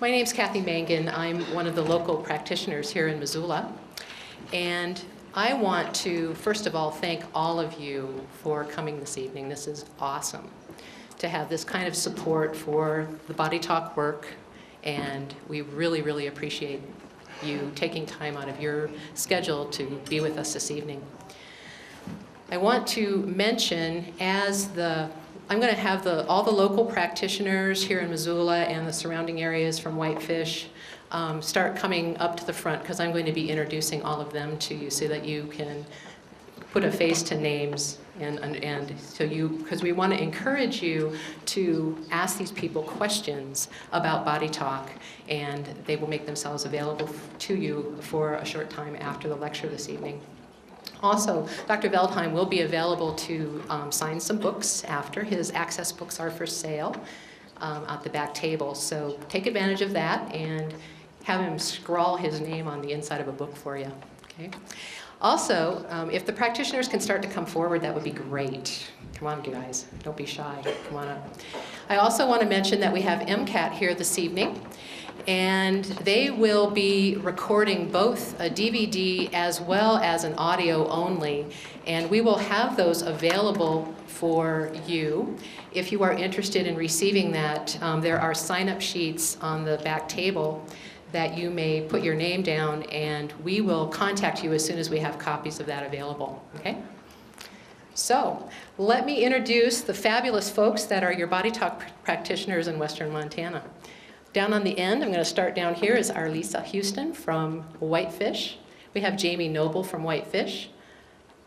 My name's Kathy Mangan. I'm one of the local practitioners here in Missoula. And I want to, first of all, thank all of you for coming this evening. This is awesome to have this kind of support for the Body Talk work. And we really, really appreciate you taking time out of your schedule to be with us this evening. I want to mention, I'm going to have all the local practitioners here in Missoula and the surrounding areas from Whitefish start coming up to the front, because I'm going to be introducing all of them to you so that you can put a face to names, and so because we want to encourage you to ask these people questions about Body Talk, and they will make themselves available to you for a short time after the lecture this evening. Also, Dr. Veldheim will be available to sign some books after. His access books are for sale at the back table. So take advantage of that and have him scrawl his name on the inside of a book for you. Okay? Also, if the practitioners can start to come forward, that would be great. Come on, guys. Don't be shy. Come on up. I also want to mention that we have MCAT here this evening. And they will be recording both a DVD as well as an audio only. And we will have those available for you. If you are interested in receiving that, there are sign-up sheets on the back table that you may put your name down, and we will contact you as soon as we have copies of that available. Okay? So let me introduce the fabulous folks that are your Body Talk practitioners in Western Montana. Down on the end, I'm going to start down here, is Arlisa Houston from Whitefish. We have Jamie Noble from Whitefish.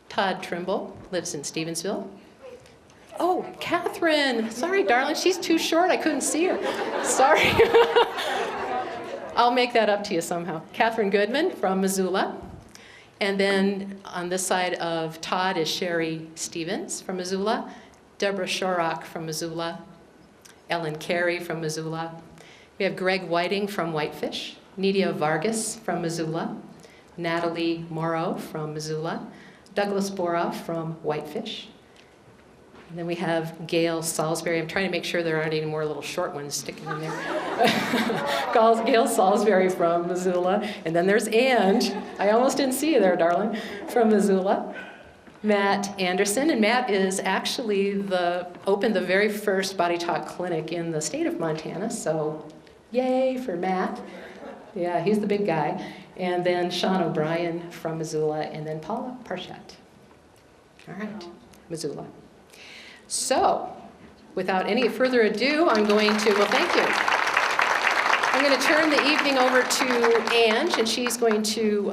Todd Trimble lives in Stevensville. Oh, Catherine. Sorry, darling. She's too short. I couldn't see her. Sorry. I'll make that up to you somehow. Catherine Goodman from Missoula. And then on this side of Todd is Sherry Stevens from Missoula. Deborah Shorrock from Missoula. Ellen Carey from Missoula. We have Greg Whiting from Whitefish, Nidia Vargas from Missoula, Natalie Morrow from Missoula, Douglas Boroff from Whitefish. And then we have Gail Salisbury. I'm trying to make sure there aren't any more little short ones sticking in there. Gail Salisbury from Missoula. And then there's Ange. I almost didn't see you there, darling, from Missoula. Matt Anderson, and Matt is actually opened the very first Body Talk clinic in the state of Montana, so yay for Matt. Yeah, he's the big guy. And then Sean O'Brien from Missoula, and then Paula Parchett. All right, Missoula. So, without any further ado, I'm going to, well, thank you. I'm going to turn the evening over to Ange, and she's going to,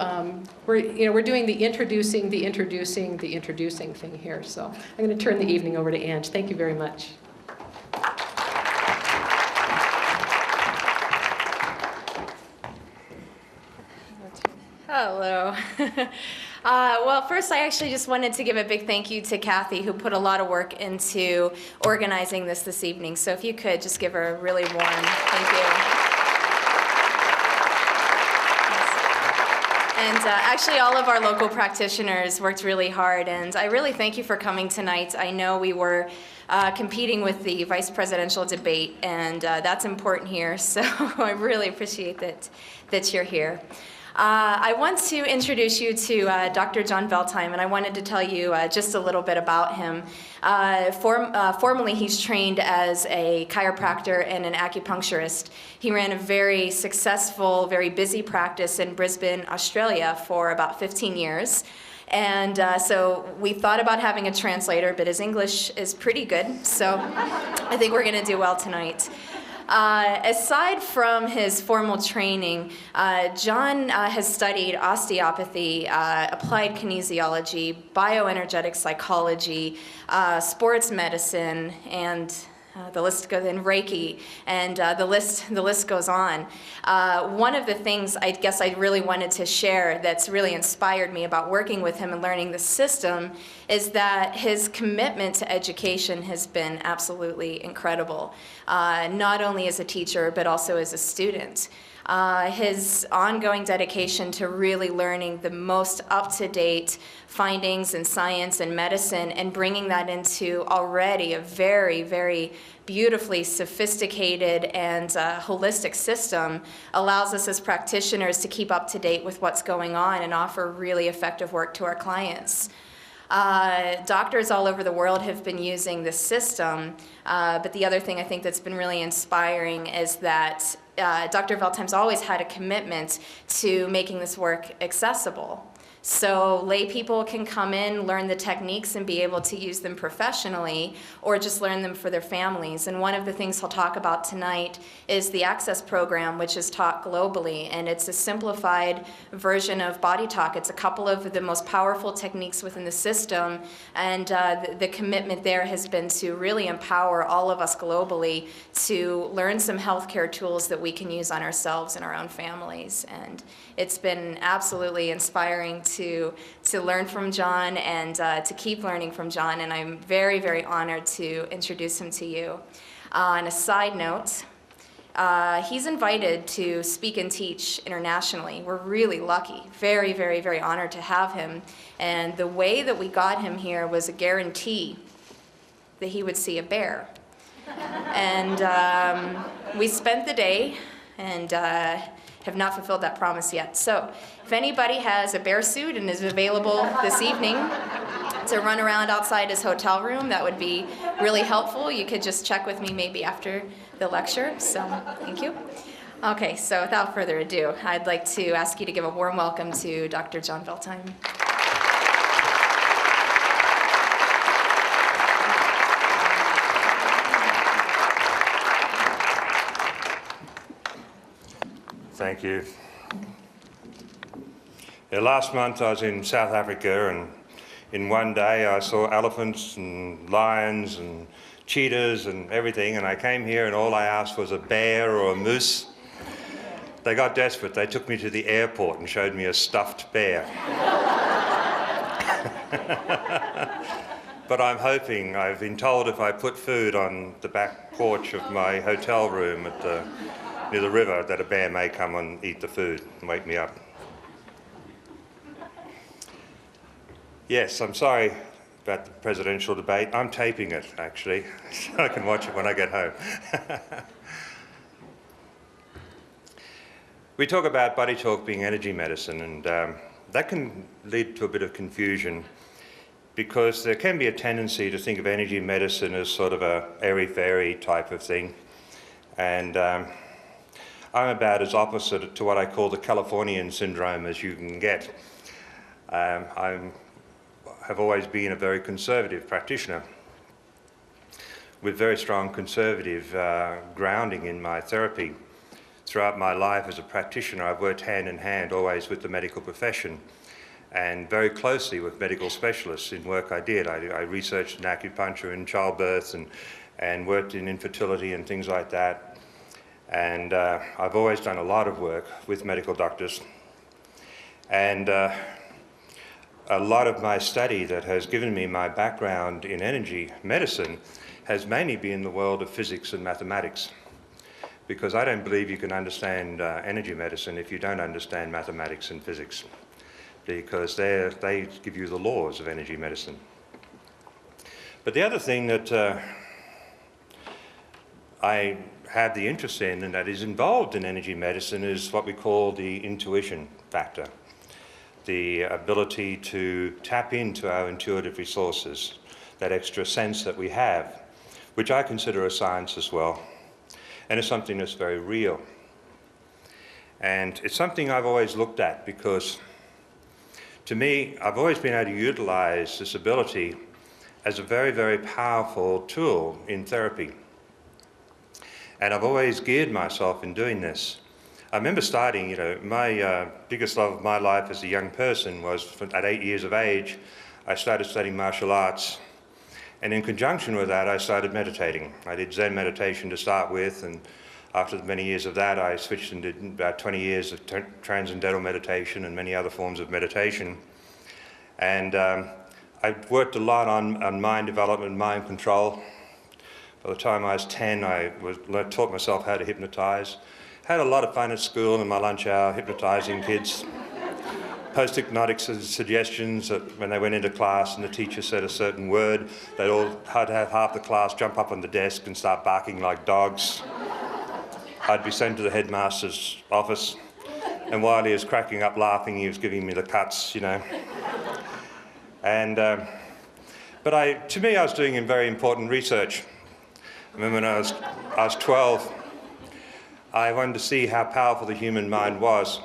we're doing the introducing thing here. So I'm going to turn the evening over to Ange. Thank you very much. Hello. Well, first I actually just wanted to give a big thank you to Kathy, who put a lot of work into organizing this evening. So if you could just give her a really warm thank you. And actually all of our local practitioners worked really hard, and I really thank you for coming tonight. I know we were competing with the vice presidential debate, and that's important here, so I really appreciate that you're here. I want to introduce you to Dr. John Veldheim, and I wanted to tell you just a little bit about him. Formerly, he's trained as a chiropractor and an acupuncturist. He ran a very successful, very busy practice in Brisbane, Australia for about 15 years. And so we thought about having a translator, but his English is pretty good, so I think we're going to do well tonight. Aside from his formal training, John has studied osteopathy, applied kinesiology, bioenergetic psychology, sports medicine, and the list goes in Reiki, and the list goes on. One of the things I guess I really wanted to share that's really inspired me about working with him and learning the system is that his commitment to education has been absolutely incredible, not only as a teacher but also as a student. His ongoing dedication to really learning the most up-to-date findings in science and medicine and bringing that into already a very, very beautifully sophisticated and holistic system allows us as practitioners to keep up to date with what's going on and offer really effective work to our clients. Doctors all over the world have been using this system, but the other thing I think that's been really inspiring is that Dr. Veltheim's always had a commitment to making this work accessible. So lay people can come in, learn the techniques, and be able to use them professionally, or just learn them for their families. And one of the things he'll talk about tonight is the Access program, which is taught globally, and it's a simplified version of BodyTalk. It's a couple of the most powerful techniques within the system, and the commitment there has been to really empower all of us globally to learn some healthcare tools that we can use on ourselves and our own families. And it's been absolutely inspiring to learn from John and to keep learning from John, and I'm very, very honored to introduce him to you. On a side note, he's invited to speak and teach internationally. We're really lucky, very, very, very honored to have him. And the way that we got him here was a guarantee that he would see a bear. And we spent the day and have not fulfilled that promise yet. So if anybody has a bear suit and is available this evening to run around outside his hotel room, that would be really helpful. You could just check with me maybe after the lecture. So thank you. Okay, so without further ado, I'd like to ask you to give a warm welcome to Dr. John Veltheim. Thank you. Last month I was in South Africa, and in one day I saw elephants and lions and cheetahs and everything, and I came here and all I asked was a bear or a moose. They got desperate. They took me to the airport and showed me a stuffed bear. But I'm hoping, I've been told if I put food on the back porch of my hotel room near the river, that a bear may come and eat the food and wake me up. Yes, I'm sorry about the presidential debate. I'm taping it, actually, so I can watch it when I get home. We talk about BodyTalk being energy medicine, and that can lead to a bit of confusion because there can be a tendency to think of energy medicine as sort of a airy-fairy type of thing. And I'm about as opposite to what I call the Californian syndrome as you can get. I have always been a very conservative practitioner with very strong conservative grounding in my therapy. Throughout my life as a practitioner, I've worked hand in hand always with the medical profession and very closely with medical specialists in work I did. I researched in acupuncture and childbirth and worked in infertility and things like that. And I've always done a lot of work with medical doctors. And a lot of my study that has given me my background in energy medicine has mainly been in the world of physics and mathematics, because I don't believe you can understand energy medicine if you don't understand mathematics and physics, because they give you the laws of energy medicine. But the other thing that I have the interest in and that is involved in energy medicine is what we call the intuition factor, the ability to tap into our intuitive resources, that extra sense that we have, which I consider a science as well, and it's something that's very real. And it's something I've always looked at because, to me, I've always been able to utilize this ability as a very, very powerful tool in therapy. And I've always geared myself in doing this. I remember starting, my biggest love of my life as a young person was at 8 years of age, I started studying martial arts. And in conjunction with that, I started meditating. I did Zen meditation to start with, and after many years of that, I switched and did about 20 years of transcendental meditation and many other forms of meditation. And I worked a lot on mind development, mind control. By the time I was 10, I taught myself how to hypnotize. Had a lot of fun at school in my lunch hour, hypnotising kids. Post-hypnotic suggestions that when they went into class and the teacher said a certain word, they'd all had to have half the class jump up on the desk and start barking like dogs. I'd be sent to the headmaster's office, and while he was cracking up laughing, he was giving me the cuts, you know. And, to me, I was doing very important research. I remember when I was 12, I wanted to see how powerful the human mind was.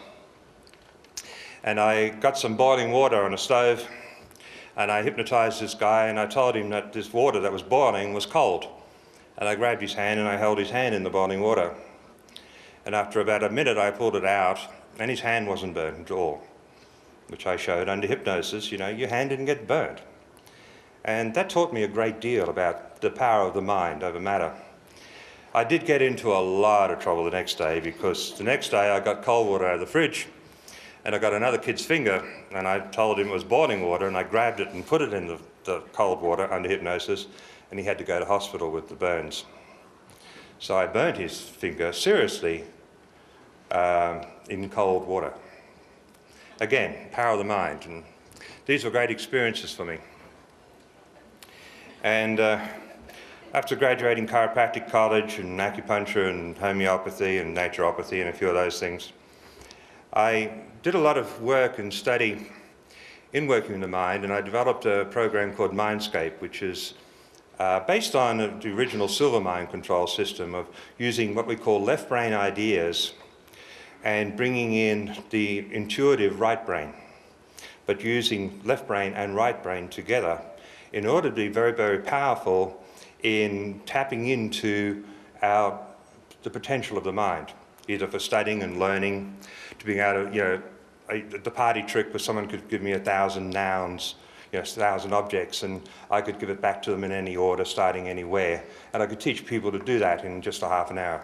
And I got some boiling water on a stove, and I hypnotised this guy, and I told him that this water that was boiling was cold. And I grabbed his hand and I held his hand in the boiling water. And after about a minute I pulled it out, and his hand wasn't burnt at all, which I showed under hypnosis. You know, your hand didn't get burnt. And that taught me a great deal about the power of the mind over matter. I did get into a lot of trouble the next day, because the next day I got cold water out of the fridge, and I got another kid's finger, and I told him it was boiling water, and I grabbed it and put it in the cold water under hypnosis, and he had to go to hospital with the burns. So I burnt his finger seriously in cold water. Again, power of the mind, and these were great experiences for me. And after graduating chiropractic college and acupuncture and homeopathy and naturopathy and a few of those things, I did a lot of work and study in working in the mind, and I developed a program called Mindscape, which is based on the original silver mind control system of using what we call left brain ideas and bringing in the intuitive right brain, but using left brain and right brain together in order to be very, very powerful in tapping into the potential of the mind, either for studying and learning, to being able to, you know, the party trick where someone could give me 1,000 nouns, you know, 1,000 objects, and I could give it back to them in any order, starting anywhere. And I could teach people to do that in just a half an hour.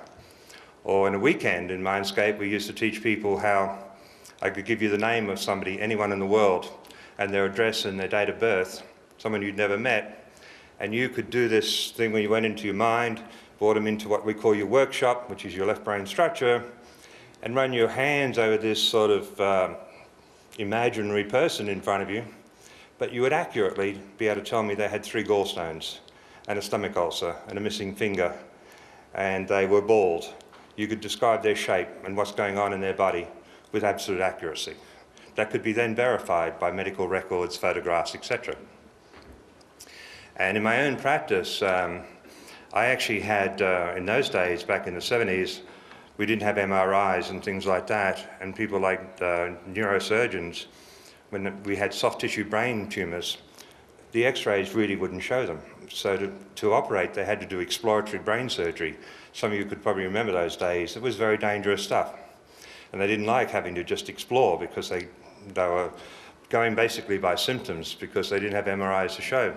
Or in a weekend in Mindscape, we used to teach people how I could give you the name of somebody, anyone in the world, and their address and their date of birth, someone you'd never met. And you could do this thing when you went into your mind, brought them into what we call your workshop, which is your left brain structure, and run your hands over this sort of imaginary person in front of you, but you would accurately be able to tell me they had 3 gallstones and a stomach ulcer and a missing finger, and they were bald. You could describe their shape and what's going on in their body with absolute accuracy. That could be then verified by medical records, photographs, etc. And in my own practice, I actually had, in those days, back in the 70s, we didn't have MRIs and things like that, and people like neurosurgeons, when we had soft tissue brain tumours, the x-rays really wouldn't show them. So to operate, they had to do exploratory brain surgery. Some of you could probably remember those days. It was very dangerous stuff. And they didn't like having to just explore, because they were going basically by symptoms, because they didn't have MRIs to show.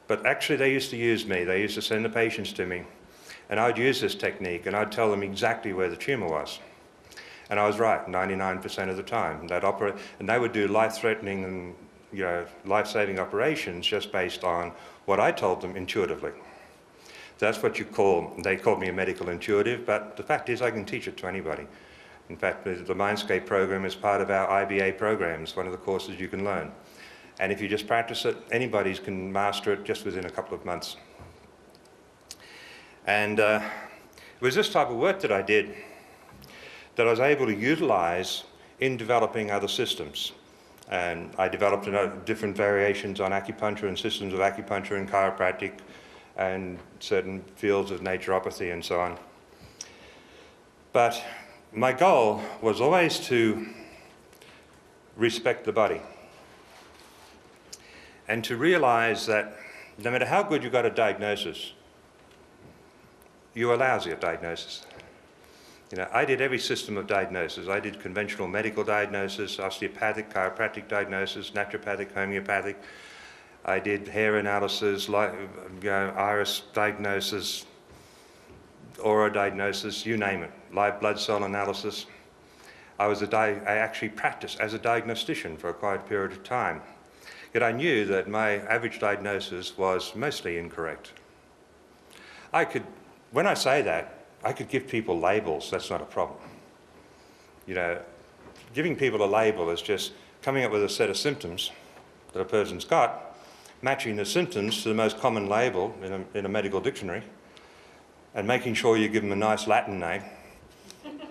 But actually they used to use me. They used to send the patients to me, and I'd use this technique, and I'd tell them exactly where the tumour was. And I was right 99% of the time. And they would do life-threatening and, you know, life-saving operations just based on what I told them intuitively. That's what they called me a medical intuitive, but the fact is I can teach it to anybody. In fact, the Mindscape program is part of our IBA programs, one of the courses you can learn. And if you just practice it, anybody can master it just within a couple of months. And it was this type of work that I did that I was able to utilize in developing other systems. And I developed different variations on acupuncture and systems of acupuncture and chiropractic and certain fields of naturopathy and so on. But my goal was always to respect the body and to realize that no matter how good you got a diagnosis, you were lousy at diagnosis. You know, I did every system of diagnosis. I did conventional medical diagnosis, osteopathic, chiropractic diagnosis, naturopathic, homeopathic. I did hair analysis, iris diagnosis, aura diagnosis, you name it, live blood cell analysis. I actually practiced as a diagnostician for quite a period of time. Yet I knew that my average diagnosis was mostly incorrect. When I say that, I could give people labels, that's not a problem. You know, giving people a label is just coming up with a set of symptoms that a person's got, matching the symptoms to the most common label in a medical dictionary, and making sure you give them a nice Latin name,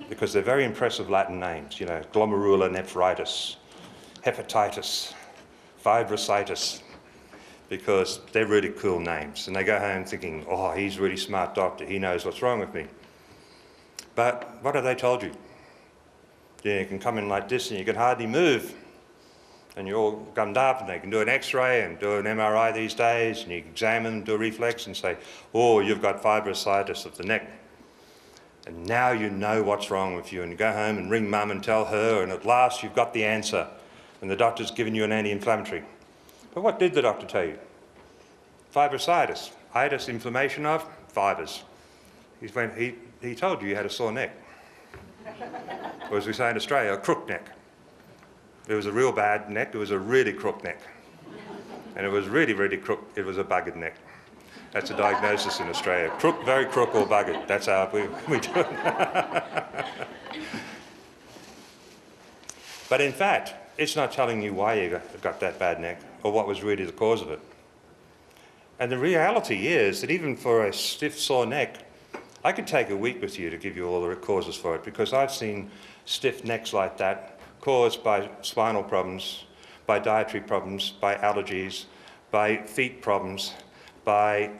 because they're very impressive Latin names, you know, glomerular nephritis, hepatitis, fibrositis, because they're really cool names. And they go home thinking, oh, he's a really smart doctor, he knows what's wrong with me. But what have they told you? You can come in like this and you can hardly move. And you're all gummed up, and they can do an X-ray and do an MRI these days, and you examine, do a reflex and say, oh, you've got fibrositis of the neck. And now you know what's wrong with you, and you go home and ring mum and tell her, and at last you've got the answer, and the doctor's given you an anti-inflammatory. But what did the doctor tell you? Fibrositis. Itis, inflammation of fibres. He told you had a sore neck. Or as we say in Australia, a crook neck. It was a real bad neck, it was a really crook neck. And it was really, really crook, it was a buggered neck. That's a diagnosis in Australia. Crook, very crook or buggered. That's how we do it. But in fact, it's not telling you why you got that bad neck or what was really the cause of it. And the reality is that even for a stiff, sore neck, I could take a week with you to give you all the causes for it, because I've seen stiff necks like that caused by spinal problems, by dietary problems, by allergies, by feet problems, by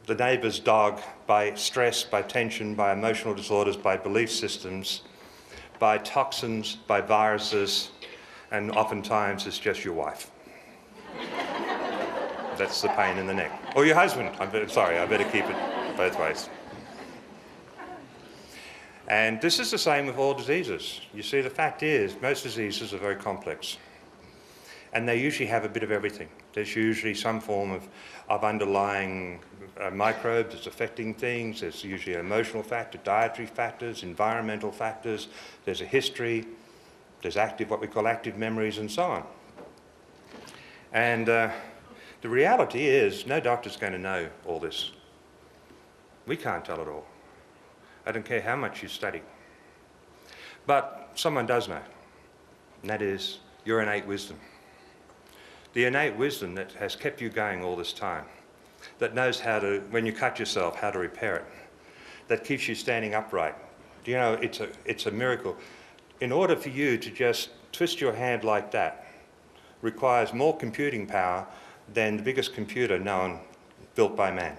the neighbour's dog, by stress, by tension, by emotional disorders, by belief systems, by toxins, by viruses, and oftentimes it's just your wife. That's the pain in the neck. Or your husband. I better keep it both ways. And this is the same with all diseases. You see, the fact is, most diseases are very complex. And they usually have a bit of everything. There's usually some form of underlying microbe that's affecting things. There's usually an emotional factor, dietary factors, environmental factors. There's a history. There's what we call active memories, and so on. And the reality is, no doctor's going to know all this. We can't tell it all. I don't care how much you study. But someone does know, and that is your innate wisdom. The innate wisdom that has kept you going all this time, that knows how to, when you cut yourself, how to repair it, that keeps you standing upright. Do you know, it's a miracle. In order for you to just twist your hand like that requires more computing power than the biggest computer known, built by man.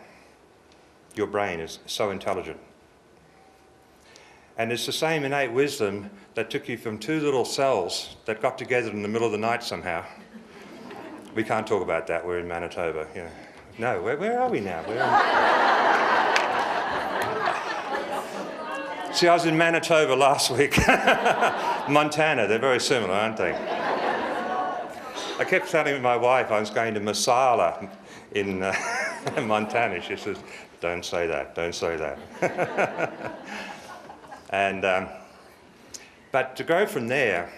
Your brain is so intelligent. And it's the same innate wisdom that took you from two little cells that got together in the middle of the night somehow. We can't talk about that, we're in Manitoba. You know. No, where are we now? See, I was in Manitoba last week. Montana, they're very similar, aren't they? I kept telling my wife I was going to Missoula in Montana. She says, don't say that, don't say that. And, but to go from there,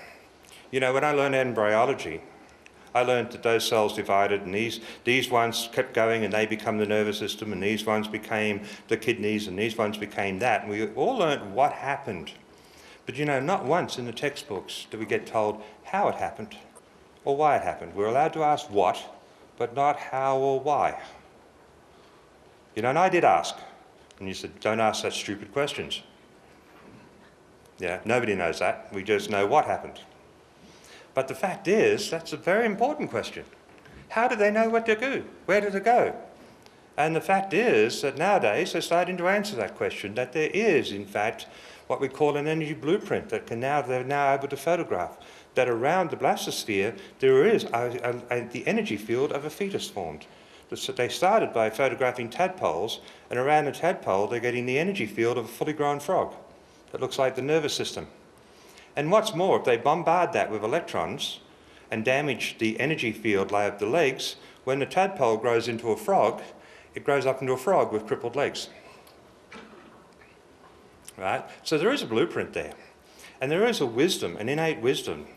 you know, when I learned embryology, I learned that those cells divided, and these ones kept going and they become the nervous system, and these ones became the kidneys, and these ones became that. And we all learned what happened. But you know, not once in the textbooks do we get told how it happened or why it happened. We're allowed to ask what, but not how or why. You know, and I did ask. And you said, don't ask such stupid questions. Yeah, nobody knows that. We just know what happened. But the fact is, that's a very important question. How do they know what to do? Where did it go? And the fact is that nowadays they're starting to answer that question, that there is, in fact, what we call an energy blueprint that they're now able to photograph, that around the blastosphere there is the energy field of a fetus formed. They started by photographing tadpoles, and around the tadpole they're getting the energy field of a fully grown frog that looks like the nervous system. And what's more, if they bombard that with electrons and damage the energy field layer of the legs, when the tadpole grows into a frog, it grows up into a frog with crippled legs. Right? So there is a blueprint there. And there is a wisdom, an innate wisdom,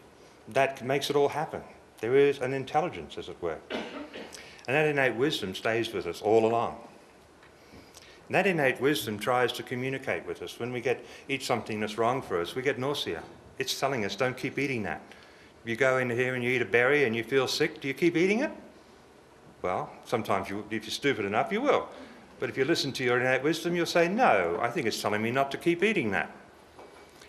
that makes it all happen. There is an intelligence, as it were. And that innate wisdom stays with us all along. And that innate wisdom tries to communicate with us. When we eat something that's wrong for us, we get nausea. It's telling us, don't keep eating that. If you go in here and you eat a berry and you feel sick, do you keep eating it? Well, sometimes if you're stupid enough, you will. But if you listen to your innate wisdom, you'll say, no, I think it's telling me not to keep eating that.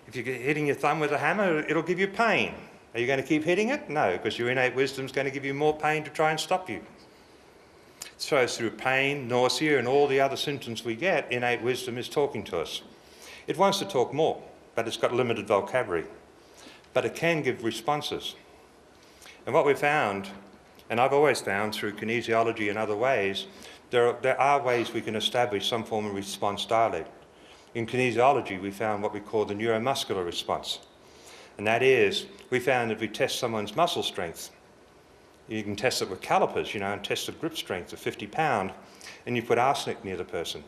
If you're hitting your thumb with a hammer, it'll give you pain. Are you going to keep hitting it? No, because your innate wisdom is going to give you more pain to try and stop you. So through pain, nausea, and all the other symptoms we get, innate wisdom is talking to us. It wants to talk more, but it's got limited vocabulary. But it can give responses. And what we found, and I've always found through kinesiology and other ways, there are ways we can establish some form of response dialect. In kinesiology, we found what we call the neuromuscular response. And that is, we found if we test someone's muscle strength, you can test it with calipers, and test the grip strength of 50 pound, and you put arsenic near the person,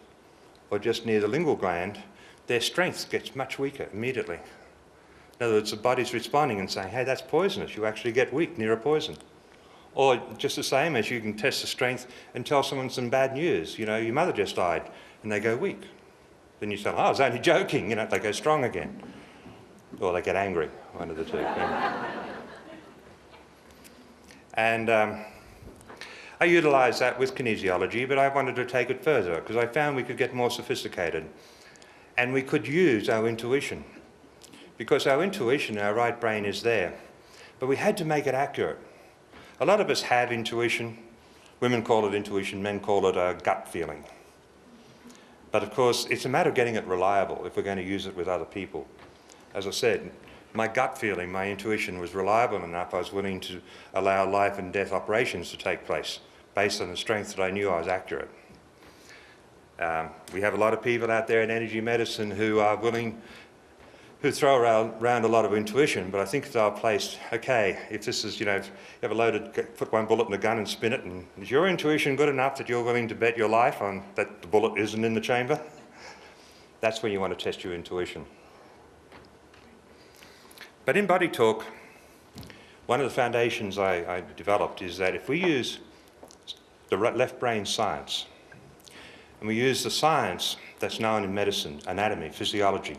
or just near the lingual gland, their strength gets much weaker immediately. In other words, the body's responding and saying, hey, that's poisonous. You actually get weak near a poison. Or just the same as you can test the strength and tell someone some bad news. Your mother just died, and they go weak. Then you say, oh, I was only joking. They go strong again. Or they get angry, one of the two. And I utilised that with kinesiology, but I wanted to take it further because I found we could get more sophisticated. And we could use our intuition. Because our intuition, our right brain is there. But we had to make it accurate. A lot of us have intuition. Women call it intuition, men call it a gut feeling. But of course, it's a matter of getting it reliable if we're going to use it with other people. As I said, my gut feeling, my intuition was reliable enough. I was willing to allow life and death operations to take place based on the strength that I knew I was accurate. We have a lot of people out there in energy medicine who are willing, who throw around a lot of intuition, but I think they're placed, okay, if this is, you have a loaded, put one bullet in the gun and spin it, and is your intuition good enough that you're willing to bet your life on that the bullet isn't in the chamber? That's when you want to test your intuition. But in BodyTalk, one of the foundations I developed is that if we use the left brain science, and we use the science that's known in medicine, anatomy, physiology,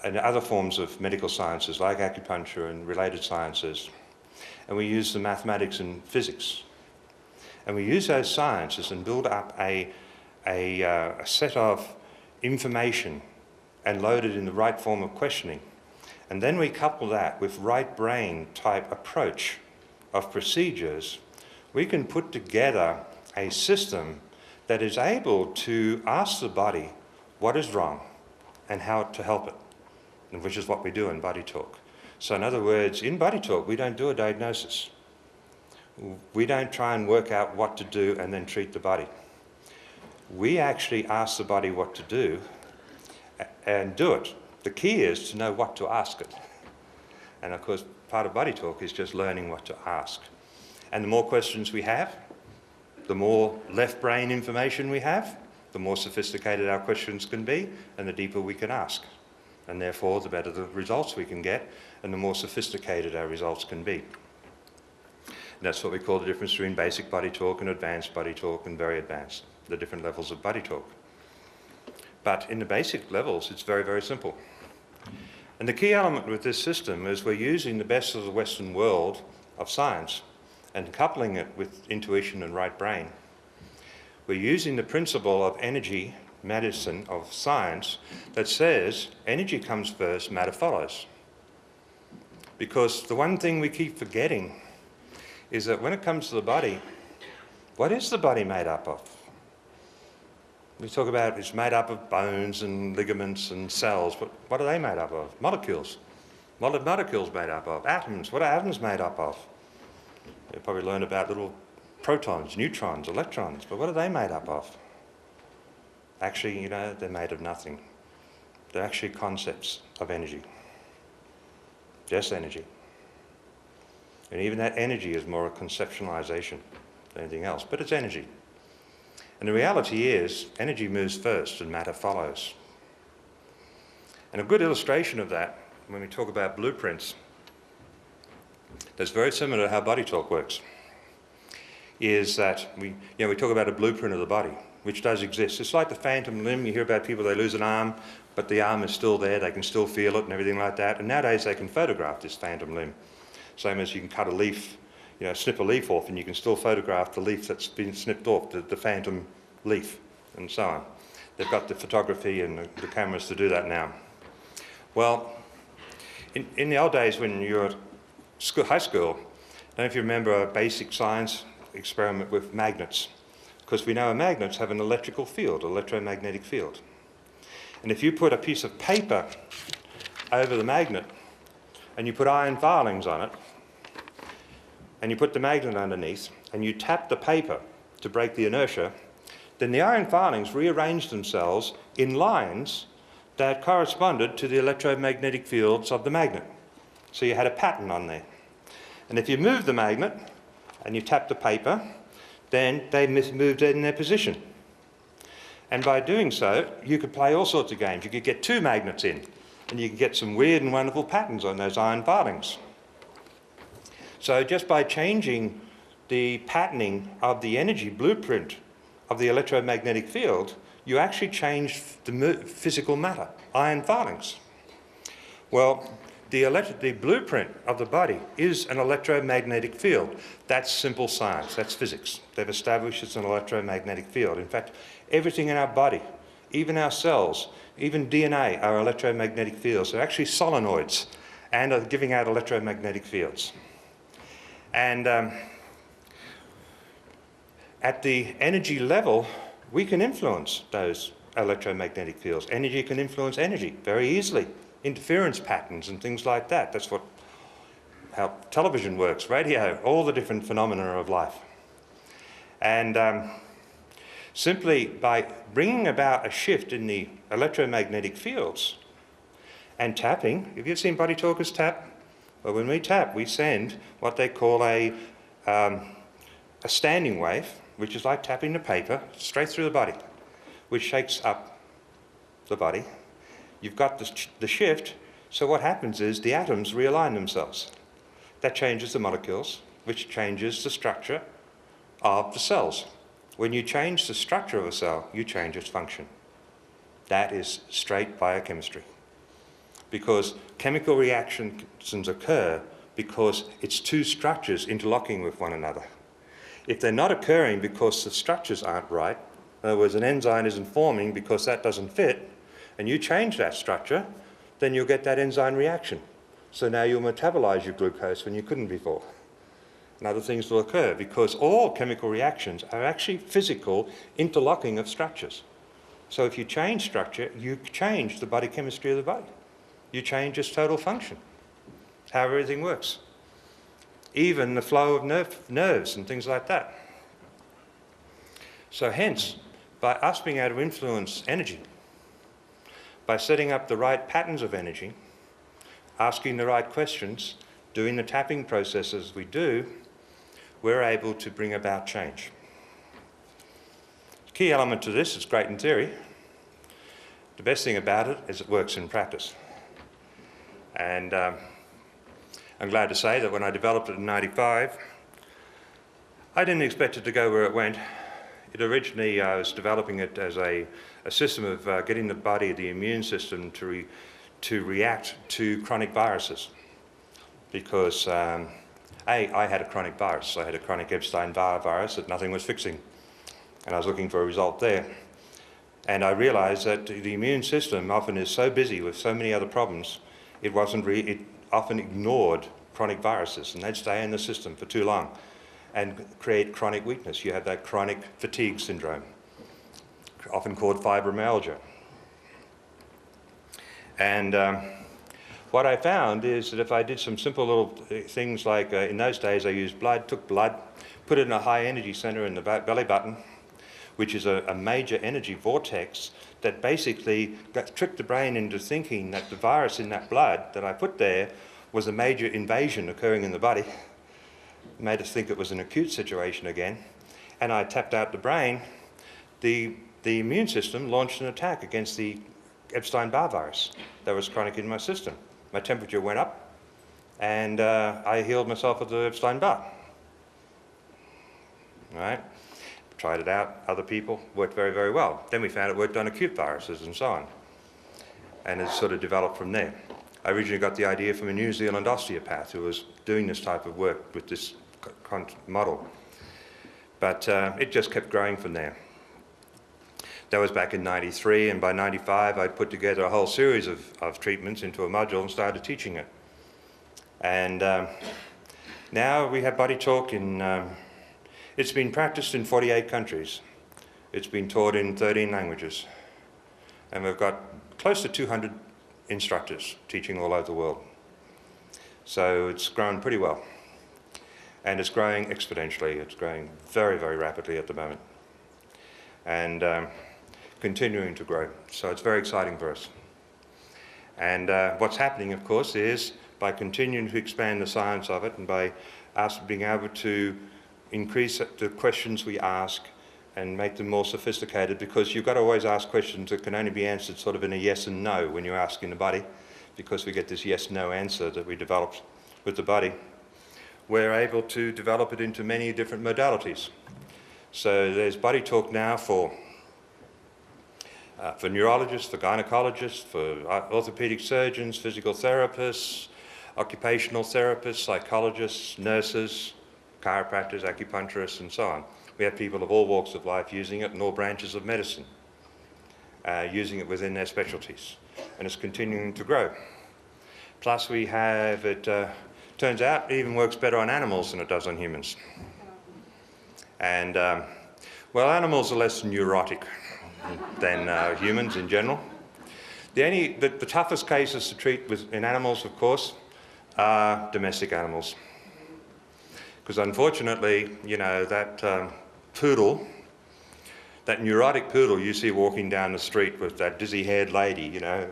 and other forms of medical sciences like acupuncture and related sciences, and we use the mathematics and physics, and we use those sciences and build up a set of information and load it in the right form of questioning. And then we couple that with right brain type approach of procedures, we can put together a system that is able to ask the body what is wrong and how to help it, and which is what we do in BodyTalk. So in other words, in BodyTalk, we don't do a diagnosis. We don't try and work out what to do and then treat the body. We actually ask the body what to do and do it. The key is to know what to ask it. And of course, part of BodyTalk is just learning what to ask. And the more questions we have, the more left brain information we have, the more sophisticated our questions can be, and the deeper we can ask. And therefore, the better the results we can get, and the more sophisticated our results can be. And that's what we call the difference between basic BodyTalk and advanced BodyTalk and very advanced, the different levels of BodyTalk. But in the basic levels, it's very, very simple. And the key element with this system is we're using the best of the Western world of science and coupling it with intuition and right brain. We're using the principle of energy medicine, of science, that says energy comes first, matter follows. Because the one thing we keep forgetting is that when it comes to the body, what is the body made up of? We talk about it's made up of bones and ligaments and cells, but what are they made up of? Molecules. What are molecules made up of? Atoms. What are atoms made up of? You probably learned about little protons, neutrons, electrons, but what are they made up of? Actually, they're made of nothing. They're actually concepts of energy. Just energy. And even that energy is more a conceptualization than anything else, but it's energy. And the reality is, energy moves first and matter follows. And a good illustration of that, when we talk about blueprints, that's very similar to how BodyTalk works, is that we talk about a blueprint of the body. which does exist. It's like the phantom limb. You hear about people, they lose an arm, but the arm is still there, they can still feel it and everything like that. And nowadays they can photograph this phantom limb. Same as you can cut a leaf, snip a leaf off, and you can still photograph the leaf that's been snipped off, the phantom leaf, and so on. They've got the photography and the cameras to do that now. Well, in the old days when you were at high school, I don't know if you remember a basic science experiment with magnets, because we know magnets have an electrical field, electromagnetic field. And if you put a piece of paper over the magnet and you put iron filings on it, and you put the magnet underneath, and you tap the paper to break the inertia, then the iron filings rearrange themselves in lines that corresponded to the electromagnetic fields of the magnet. So you had a pattern on there. And if you move the magnet and you tap the paper, then they moved in their position. And by doing so, you could play all sorts of games. You could get two magnets in, and you could get some weird and wonderful patterns on those iron filings. So just by changing the patterning of the energy blueprint of the electromagnetic field, you actually changed the physical matter, iron filings. Well, the blueprint of the body is an electromagnetic field. That's simple science, that's physics. They've established it's an electromagnetic field. In fact, everything in our body, even our cells, even DNA are electromagnetic fields. They're actually solenoids and are giving out electromagnetic fields. And at the energy level, we can influence those electromagnetic fields. Energy can influence energy very easily. Interference patterns and things like that. That's how television works, radio, all the different phenomena of life. And simply by bringing about a shift in the electromagnetic fields and tapping, have you ever seen BodyTalkers tap? Well, when we tap, we send what they call a standing wave, which is like tapping the paper straight through the body, which shakes up the body. You've got the shift, so what happens is the atoms realign themselves. That changes the molecules, which changes the structure of the cells. When you change the structure of a cell, you change its function. That is straight biochemistry. Because chemical reactions occur because it's two structures interlocking with one another. If they're not occurring because the structures aren't right, in other words, an enzyme isn't forming because that doesn't fit, and you change that structure, then you'll get that enzyme reaction. So now you'll metabolize your glucose when you couldn't before. And other things will occur because all chemical reactions are actually physical interlocking of structures. So if you change structure, you change the body chemistry of the body. You change its total function, how everything works. Even the flow of nerves and things like that. So hence, by us being able to influence energy, by setting up the right patterns of energy, asking the right questions, doing the tapping processes we do, we're able to bring about change. The key element to this is great in theory. The best thing about it is it works in practice. And I'm glad to say that when I developed it in '95, I didn't expect it to go where it went. It originally, I was developing it as a system of getting the body, the immune system, to react to chronic viruses. Because, I had a chronic virus. I had a chronic Epstein-Barr virus that nothing was fixing. And I was looking for a result there. And I realized that the immune system often is so busy with so many other problems, it often ignored chronic viruses, and they'd stay in the system for too long and create chronic weakness. You have that chronic fatigue syndrome, often called fibromyalgia. And what I found is that if I did some simple little things like, in those days I used blood, took blood, put it in a high energy center in the belly button, which is a major energy vortex that basically tricked the brain into thinking that the virus in that blood that I put there was a major invasion occurring in the body. It made us think it was an acute situation again. And I tapped out the brain. The immune system launched an attack against the Epstein-Barr virus that was chronic in my system. My temperature went up, and I healed myself of the Epstein-Barr. Right? tried it out, other people, worked very, very well. Then we found it worked on acute viruses and so on. And it sort of developed from there. I originally got the idea from a New Zealand osteopath who was doing this type of work with this model. But it just kept growing from there. That was back in '93, and by '95 I'd put together a whole series of treatments into a module and started teaching it. And now we have BodyTalk in, it's been practiced in 48 countries. It's been taught in 13 languages. And we've got close to 200 instructors teaching all over the world. So it's grown pretty well. And it's growing exponentially. It's growing very, very rapidly at the moment. And continuing to grow. So it's very exciting for us. And what's happening, of course, is by continuing to expand the science of it and by us being able to increase the questions we ask and make them more sophisticated, because you've got to always ask questions that can only be answered sort of in a yes and no when you're asking the body, because we get this yes-no answer that we developed with the body. We're able to develop it into many different modalities. So there's BodyTalk now for neurologists, for gynecologists, for orthopedic surgeons, physical therapists, occupational therapists, psychologists, nurses, chiropractors, acupuncturists, and so on. We have people of all walks of life using it in all branches of medicine, using it within their specialties. And it's continuing to grow. Plus we have it, turns out, it even works better on animals than it does on humans. And, well, animals are less neurotic than humans in general. The toughest cases to treat in animals, of course, are domestic animals. Because unfortunately, you know, that poodle, that neurotic poodle you see walking down the street with that dizzy-haired lady, you know,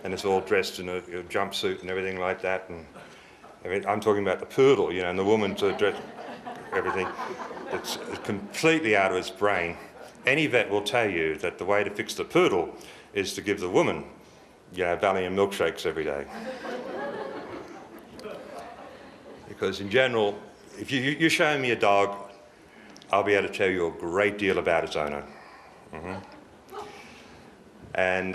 and it's all dressed in a jumpsuit and everything like that. And I mean, I'm talking about the poodle, you know, and the woman's dressed, everything. It's completely out of its brain. Any vet will tell you that the way to fix the poodle is to give the woman, you know, Valium milkshakes every day. Because in general, if you show me a dog, I'll be able to tell you a great deal about its owner. And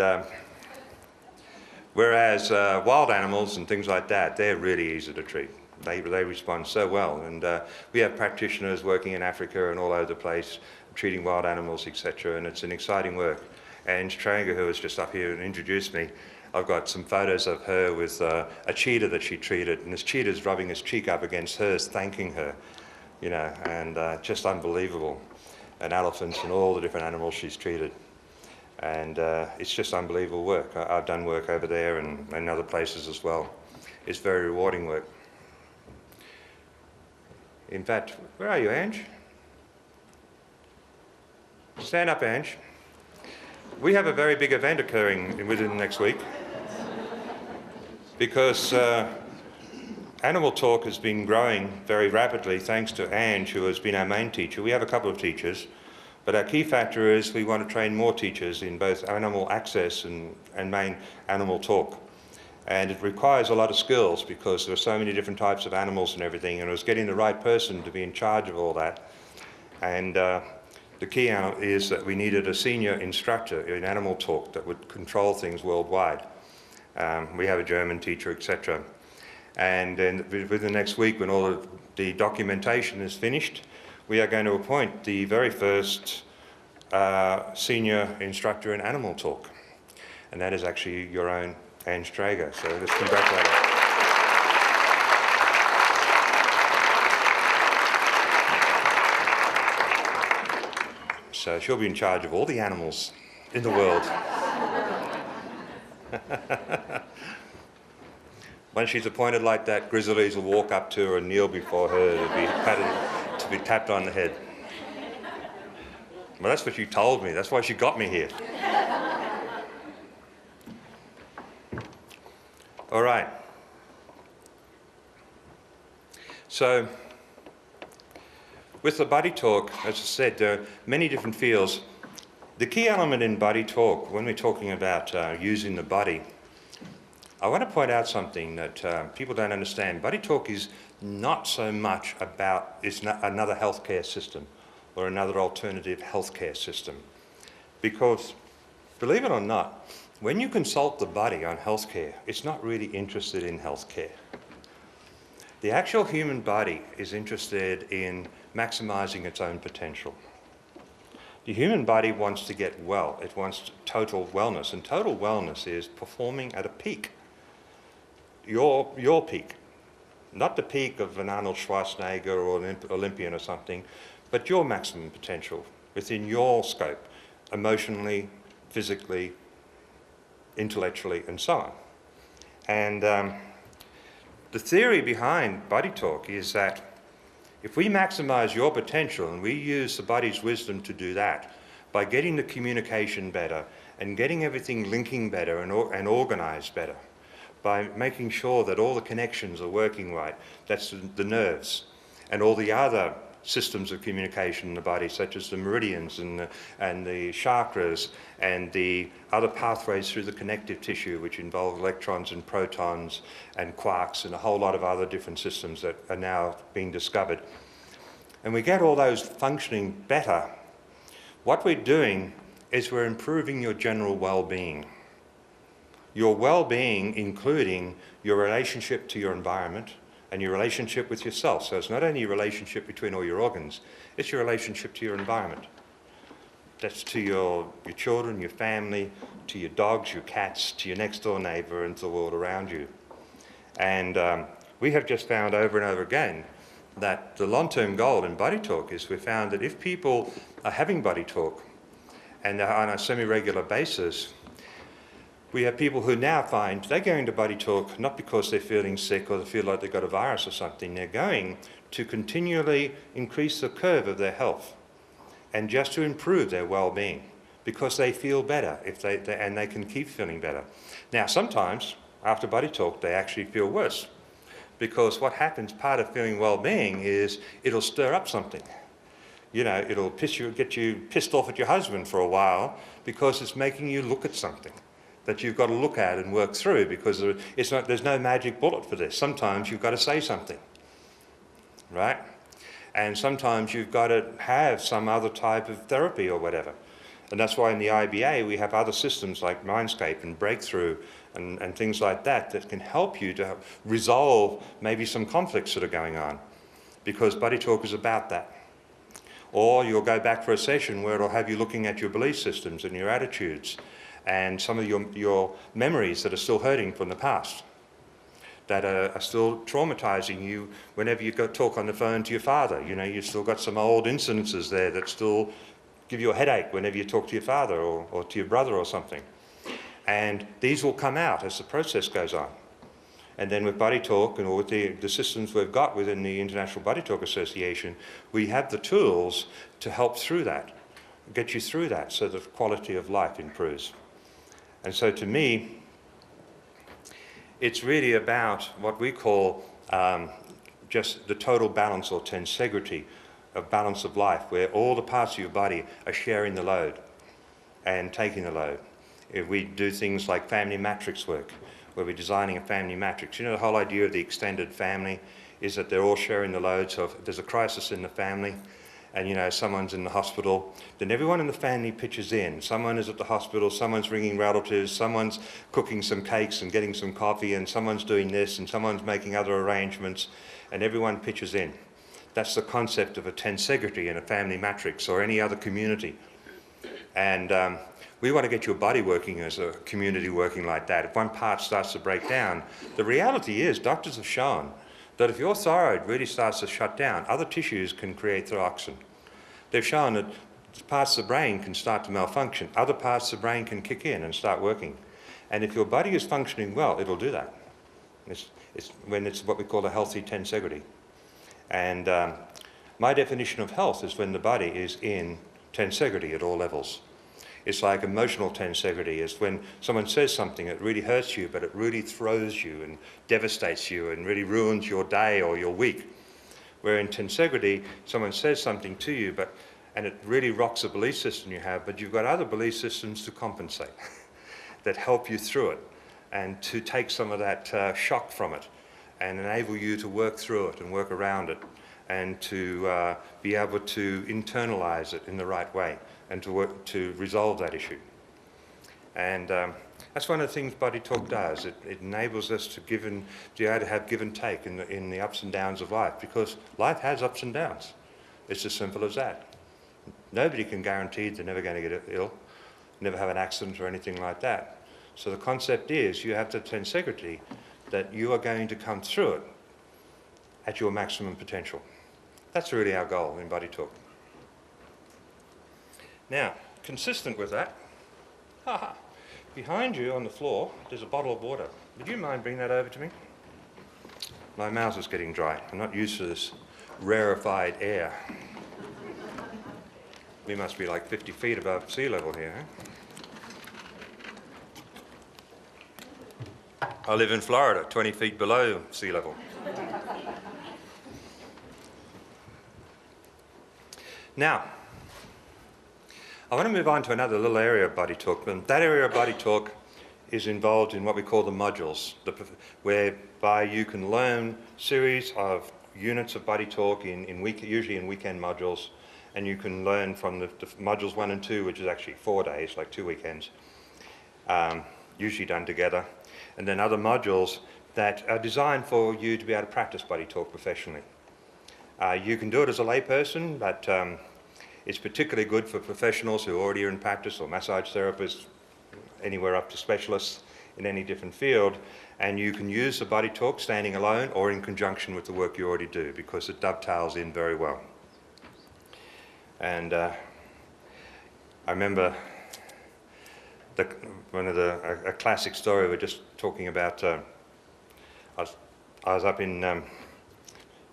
whereas wild animals and things like that, they're really easy to treat. They respond so well. And we have practitioners working in Africa and all over the place, treating wild animals, etc. And it's an exciting work. And Traeger, who was just up here and introduced me, I've got some photos of her with a cheetah that she treated, and this cheetah's rubbing his cheek up against hers, thanking her, you know, and just unbelievable. And elephants and all the different animals she's treated. And it's just unbelievable work. I've done work over there and other places as well. It's very rewarding work. In fact, where are you, Ange? Stand up, Ange. We have a very big event occurring within the next week, because Animal Talk has been growing very rapidly thanks to Ange, who has been our main teacher. We have a couple of teachers, but our key factor is we want to train more teachers in both animal access and main Animal Talk. And it requires a lot of skills because there are so many different types of animals and everything, and it was getting the right person to be in charge of all that. And the key is that we needed a senior instructor in Animal Talk that would control things worldwide. We have a German teacher, etc. And then within the next week, when all of the documentation is finished, we are going to appoint the very first senior instructor in Animal Talk. And that is actually your own Ange Traeger. So let's congratulate her. So she'll be in charge of all the animals in the world. When she's appointed like that, grizzlies will walk up to her and kneel before her to be tapped on the head. Well, that's what she told me. That's why she got me here. All right. So, with the BodyTalk, as I said, there are many different fields. The key element in BodyTalk, when we're talking about using the body, I want to point out something that people don't understand. BodyTalk is not so much about, it's not another healthcare system or another alternative healthcare system. Because, believe it or not, when you consult the body on healthcare, it's not really interested in healthcare. The actual human body is interested in maximizing its own potential. The human body wants to get well. It wants total wellness, and total wellness is performing at a peak. Your peak. Not the peak of an Arnold Schwarzenegger or an Olympian or something, but your maximum potential within your scope, emotionally, physically, intellectually, and so on. And the theory behind BodyTalk is that if we maximize your potential and we use the body's wisdom to do that, by getting the communication better and getting everything linking better and organized better, by making sure that all the connections are working right, that's the nerves, and all the other systems of communication in the body, such as the meridians and the chakras and the other pathways through the connective tissue, which involve electrons and protons and quarks and a whole lot of other different systems that are now being discovered. And we get all those functioning better. What we're doing is we're improving your general well-being. Your well-being, including your relationship to your environment and your relationship with yourself. So it's not only your relationship between all your organs, it's your relationship to your environment. That's to your children, your family, to your dogs, your cats, to your next door neighbour, and to the world around you. And we have just found over and over again that the long-term goal in BodyTalk is we found that if people are having BodyTalk and are on a semi-regular basis, we have people who now find they're going to BodyTalk not because they're feeling sick or they feel like they've got a virus or something. They're going to continually increase the curve of their health and just to improve their well-being because they feel better and they can keep feeling better. Now, sometimes after BodyTalk, they actually feel worse because what happens, part of feeling well-being is it'll stir up something. You know, it'll get you pissed off at your husband for a while because it's making you look at something that you've got to look at and work through because there's no magic bullet for this. Sometimes you've got to say something, right? And sometimes you've got to have some other type of therapy or whatever. And that's why in the IBA we have other systems like Mindscape and Breakthrough and things like that can help you to resolve maybe some conflicts that are going on because BodyTalk is about that. Or you'll go back for a session where it'll have you looking at your belief systems and your attitudes and some of your memories that are still hurting from the past, that are still traumatizing you whenever you go talk on the phone to your father. You know, you've still got some old incidences there that still give you a headache whenever you talk to your father or to your brother or something. And these will come out as the process goes on. And then with BodyTalk and with the systems we've got within the International BodyTalk Association, we have the tools to help through that, get you through that so that the quality of life improves. And so to me, it's really about what we call just the total balance or tensegrity of balance of life, where all the parts of your body are sharing the load and taking the load. If we do things like family matrix work, where we're designing a family matrix, you know, the whole idea of the extended family is that they're all sharing the load. So if there's a crisis in the family, and you know, someone's in the hospital, then everyone in the family pitches in. Someone is at the hospital, someone's ringing relatives, someone's cooking some cakes and getting some coffee, and someone's doing this, and someone's making other arrangements, and everyone pitches in. That's the concept of a tensegrity in a family matrix or any other community. And we want to get your body working as a community working like that. If one part starts to break down, the reality is doctors have shown that if your thyroid really starts to shut down, other tissues can create thyroxine. They've shown that parts of the brain can start to malfunction. Other parts of the brain can kick in and start working. And if your body is functioning well, it'll do that. It's what we call a healthy tensegrity. And my definition of health is when the body is in tensegrity at all levels. It's like emotional tensegrity. It's when someone says something that really hurts you, but it really throws you and devastates you and really ruins your day or your week. Where in tensegrity, someone says something to you, and it really rocks a belief system you have, but you've got other belief systems to compensate that help you through it and to take some of that shock from it and enable you to work through it and work around it and to be able to internalize it in the right way and to work to resolve that issue. And that's one of the things BodyTalk does. It enables us to be able to have give and take in the ups and downs of life, because life has ups and downs. It's as simple as that. Nobody can guarantee they're never going to get ill, never have an accident or anything like that. So the concept is you have to have integrity that you are going to come through it at your maximum potential. That's really our goal in BodyTalk. Now, consistent with that, behind you on the floor, there's a bottle of water. Would you mind bringing that over to me? My mouth is getting dry. I'm not used to this rarefied air. We must be like 50 feet above sea level here. I live in Florida, 20 feet below sea level. Now, I want to move on to another little area of BodyTalk, and that area of BodyTalk is involved in what we call the modules, whereby you can learn series of units of BodyTalk usually in weekend modules, and you can learn from the modules 1 and 2, which is actually 4 days, like 2 weekends, usually done together, and then other modules that are designed for you to be able to practice BodyTalk professionally. You can do it as a layperson, but it's particularly good for professionals who already are in practice, or massage therapists, anywhere up to specialists in any different field. And you can use the BodyTalk standing alone or in conjunction with the work you already do, because it dovetails in very well. And I remember a classic story. We're just talking about. I was up in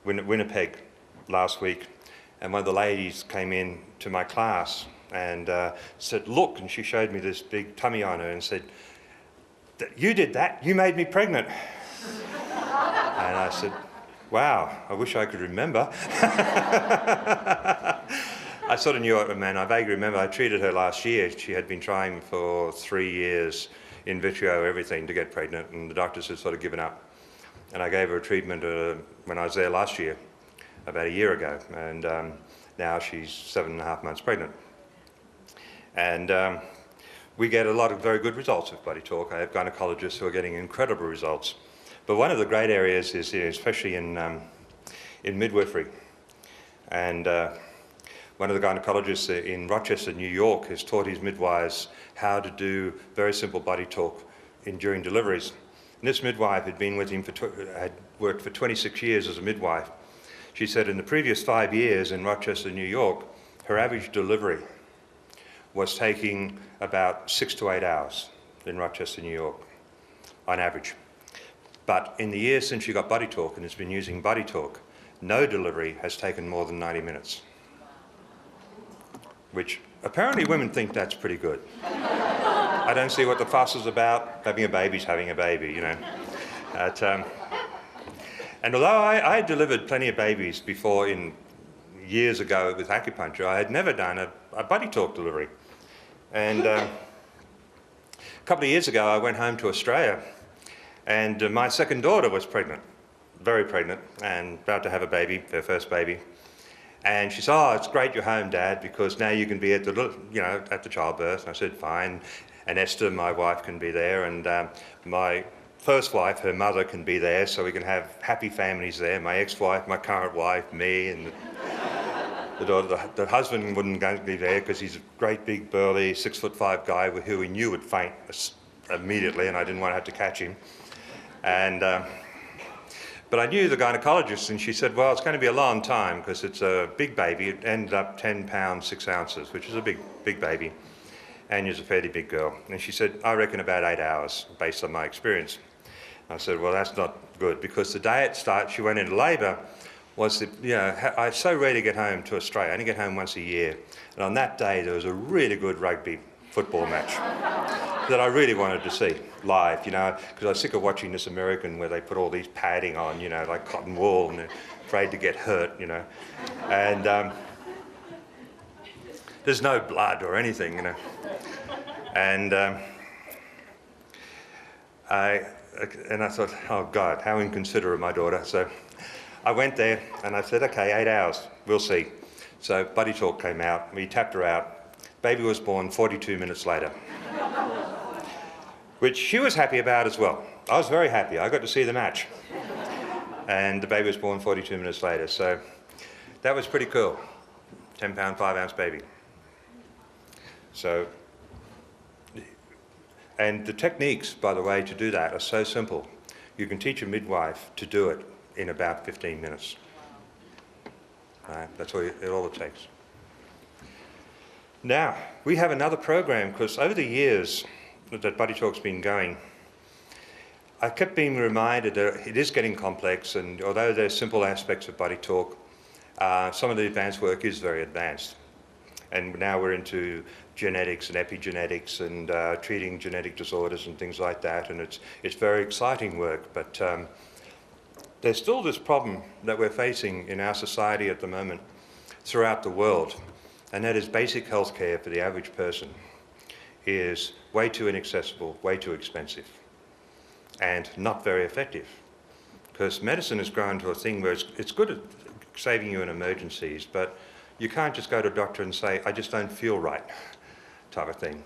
Winnipeg last week, and one of the ladies came in to my class and said, "Look," and she showed me this big tummy on her and said, "You did that? You made me pregnant." And I said, "Wow, I wish I could remember." I sort of knew what it meant. I vaguely remember I treated her last year. She had been trying for 3 years, in vitro, everything, to get pregnant, and the doctors had sort of given up. And I gave her a treatment when I was there last year, about a year ago, and now she's 7.5 months pregnant. And we get a lot of very good results with BodyTalk. I have gynecologists who are getting incredible results. But one of the great areas is especially in midwifery. And one of the gynecologists in Rochester, New York, has taught his midwives how to do very simple BodyTalk during deliveries. And this midwife had been with him had worked for 26 years as a midwife. She said in the previous 5 years in Rochester, New York, her average delivery was taking about 6 to 8 hours in Rochester, New York, on average. But in the years since she got BodyTalk and has been using BodyTalk, no delivery has taken more than 90 minutes. Which apparently women think that's pretty good. I don't see what the fuss is about. Having a baby's having a baby, you know. And although I delivered plenty of babies before, years ago with acupuncture, I had never done a BodyTalk delivery. And a couple of years ago, I went home to Australia, and my second daughter was pregnant, very pregnant, and about to have a baby, her first baby. And she said, "Oh, it's great you're home, Dad, because now you can be at the childbirth." And I said, "Fine." And Esther, my wife, can be there, and my first wife, her mother, can be there, so we can have happy families there. My ex-wife, my current wife, me, and the daughter. The husband wouldn't be there because he's a great big burly 6'5" guy who we knew would faint immediately, and I didn't want to have to catch him. And but I knew the gynecologist, and she said, "Well, it's going to be a long time because it's a big baby." It ended up 10 pounds 6 ounces, which is a big baby. And she's a fairly big girl. And she said, "I reckon about 8 hours, based on my experience." I said, "Well, that's not good," because the day she went into labour was I so rarely get home to Australia. I only get home once a year. And on that day, there was a really good rugby football match that I really wanted to see live, because I was sick of watching this American where they put all these padding on, like cotton wool, and they're afraid to get hurt, And there's no blood or anything, And I thought, oh God, how inconsiderate of my daughter. So I went there and I said, okay, 8 hours, we'll see. So BodyTalk came out, we tapped her out. Baby was born 42 minutes later, which she was happy about as well. I was very happy. I got to see the match. And the baby was born 42 minutes later. So that was pretty cool. 10-pound, 5-ounce baby. So, and the techniques, by the way, to do that are so simple. You can teach a midwife to do it in about 15 minutes. Right? That's all it takes. Now, we have another program, because over the years that BodyTalk's been going, I kept being reminded that it is getting complex, and although there's simple aspects of BodyTalk, some of the advanced work is very advanced. And now we're into genetics and epigenetics and treating genetic disorders and things like that, and it's very exciting work, but there's still this problem that we're facing in our society at the moment throughout the world, and that is basic health care for the average person is way too inaccessible, way too expensive, and not very effective. Because medicine has grown to a thing where it's good at saving you in emergencies, but you can't just go to a doctor and say, I just don't feel right, type of thing.